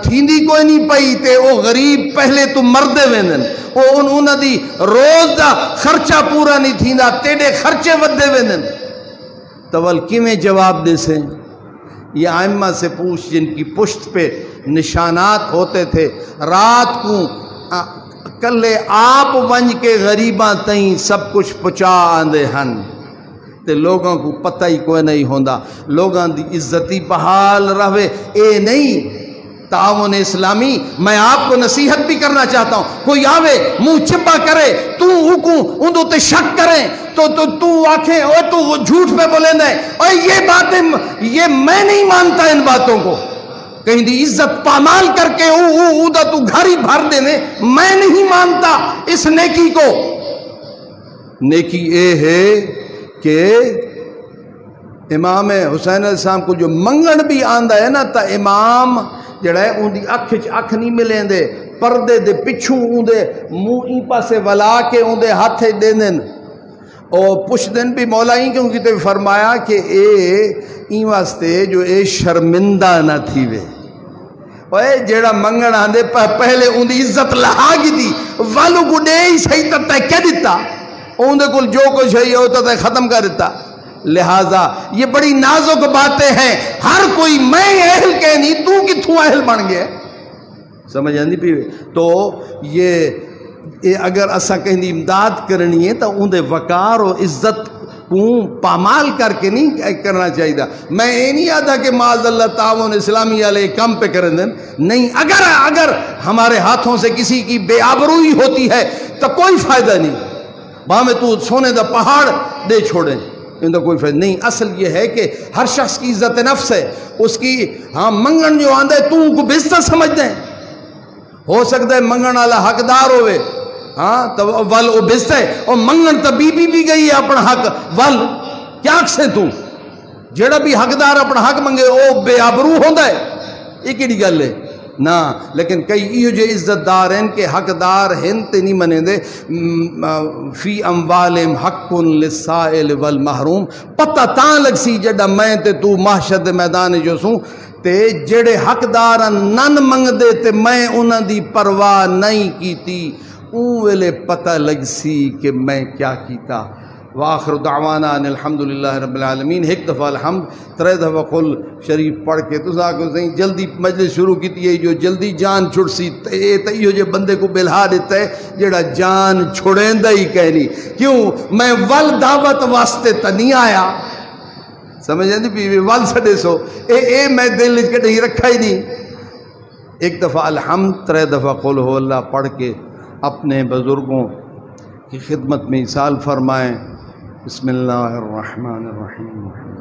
تھیندی کوئی نہیں پئی تے او غریب پہلے تو مردے ویندن، او انہوں دی روز دا خرچہ پورا نہیں تھیندا، تیڑے خرچے ودے ویندن، تو ول کیویں جواب دے سے؟ یہ ائمہ سے پوچھ جن کی پشت پہ نشانات ہوتے تھے، رات کو کلے آپ ونج کے غریباں تئیں سب کچھ پچا آندے ہن، تے لوگوں کو پتہ ہی کوئی نہیں ہوندا، لوگوں دی عزتی بحال رہے۔ اے نہیں تعاون اسلامی، میں آپ کو نصیحت بھی کرنا چاہتا ہوں، کوئی آوے منہ چپا کرے تو ان تے شک کریں تو آنکھیں او تو جھوٹ پہ بولیں دیں، اور یہ باتیں یہ میں نہیں مانتا ان باتوں کو، کہیں دی عزت پامال کر کے دا تو گھر ہی بھر دینے، میں نہیں مانتا اس نیکی کو۔ نیکی اے ہے کہ امام حسین علیہ السلام کو جو منگن بھی آندہ ہے نا، تا امام جڑا ہے ان دی اکھ نہیں ملیں دے، پردے دے پچھوں ان دے منہ این پاسے ولا کے ان دے ہاتھ دے دن، اور پوچھ دن بھی مولا ہی کیونکہ تے فرمایا کہ اے این واسطے جو اے شرمندہ نہ تھی وے، اے جیڑا منگن آندے پہلے ان دی عزت لہا گی دی والو کو دے ہی صحیح تتا ہے کیا دیتا، ان دے کل جو کچھ ہے یہ ہوتا ہے ختم کر دیتا۔ لہٰذا یہ بڑی نازک باتیں ہیں، ہر کوئی میں اہل کہ نہیں تو کتھوں اہل بن گئے، سمجھ آندی پیوے؟ تو یہ اگر اسا کہیں دی امداد کرنی ہے تو ان دے وقار و عزت کو پامال کر کے نہیں کرنا چاہیے۔ میں یہ نہیں آتا کہ معاذ اللہ تعاون اسلامی علیہ کم پہ کریں دیں، نہیں، اگر ہمارے ہاتھوں سے کسی کی بے آبروئی ہوتی ہے تو کوئی فائدہ نہیں، باہمیں تو سونے دا پہاڑ دے چھوڑیں، ان کا کوئی فائدہ نہیں۔ اصل یہ ہے کہ ہر شخص کی عزت نفس ہے، اس کی منگن جو آندہ ہے تو کو بستر سمجھ دیں، ہو سکتا ہے منگن والا حقدار ہوئے تو ول او بستر ہے، اور منگن تو بی بھی گئی ہے اپنا حق ول کیا سے تو جڑا بھی حقدار اپنا حق منگے او بے آبرو ہوندہ ہے، یہ کیڑی گل ہے نا۔ لیکن کئی ایو جو عزت دار ہیں کہ حقدار ہنتے نہیں منے دے، فی اموالہم حق للسائل والمحروم، پتہ تاں لگ سی جڑا میں تے تو محشر میدان جو سوں تے جڑے حقدار نن منگ دے تے میں انہاں دی پرواہ نہیں کیتی، اون ویلے پتہ لگ سی کہ میں کیا کیتا۔ وآخر دعوانا ان الحمدللہ رب العالمین۔ ایک دفعہ الحمد 3 دفعہ قل شریف پڑھ کے تو ساکو سہیں جلدی مجلس شروع کیتی ہے، جو جلدی جان چھڑ سی تیو جو بندے کو بلہا دیتا ہے جڑا جان چھڑیں دا ہی کہنی، کیوں میں ول دعوت واسطے تا نہیں آیا، سمجھیں دی بھی ول سڑے سو اے میں دل لکھ کے نہیں رکھا ہی نہیں۔ ایک دفعہ الحمد 3 دفعہ قل ہو اللہ پڑھ کے اپنے بزرگوں کی خدمت میں ایصال فرمائیں۔ بسم اللہ الرحمن الرحیم۔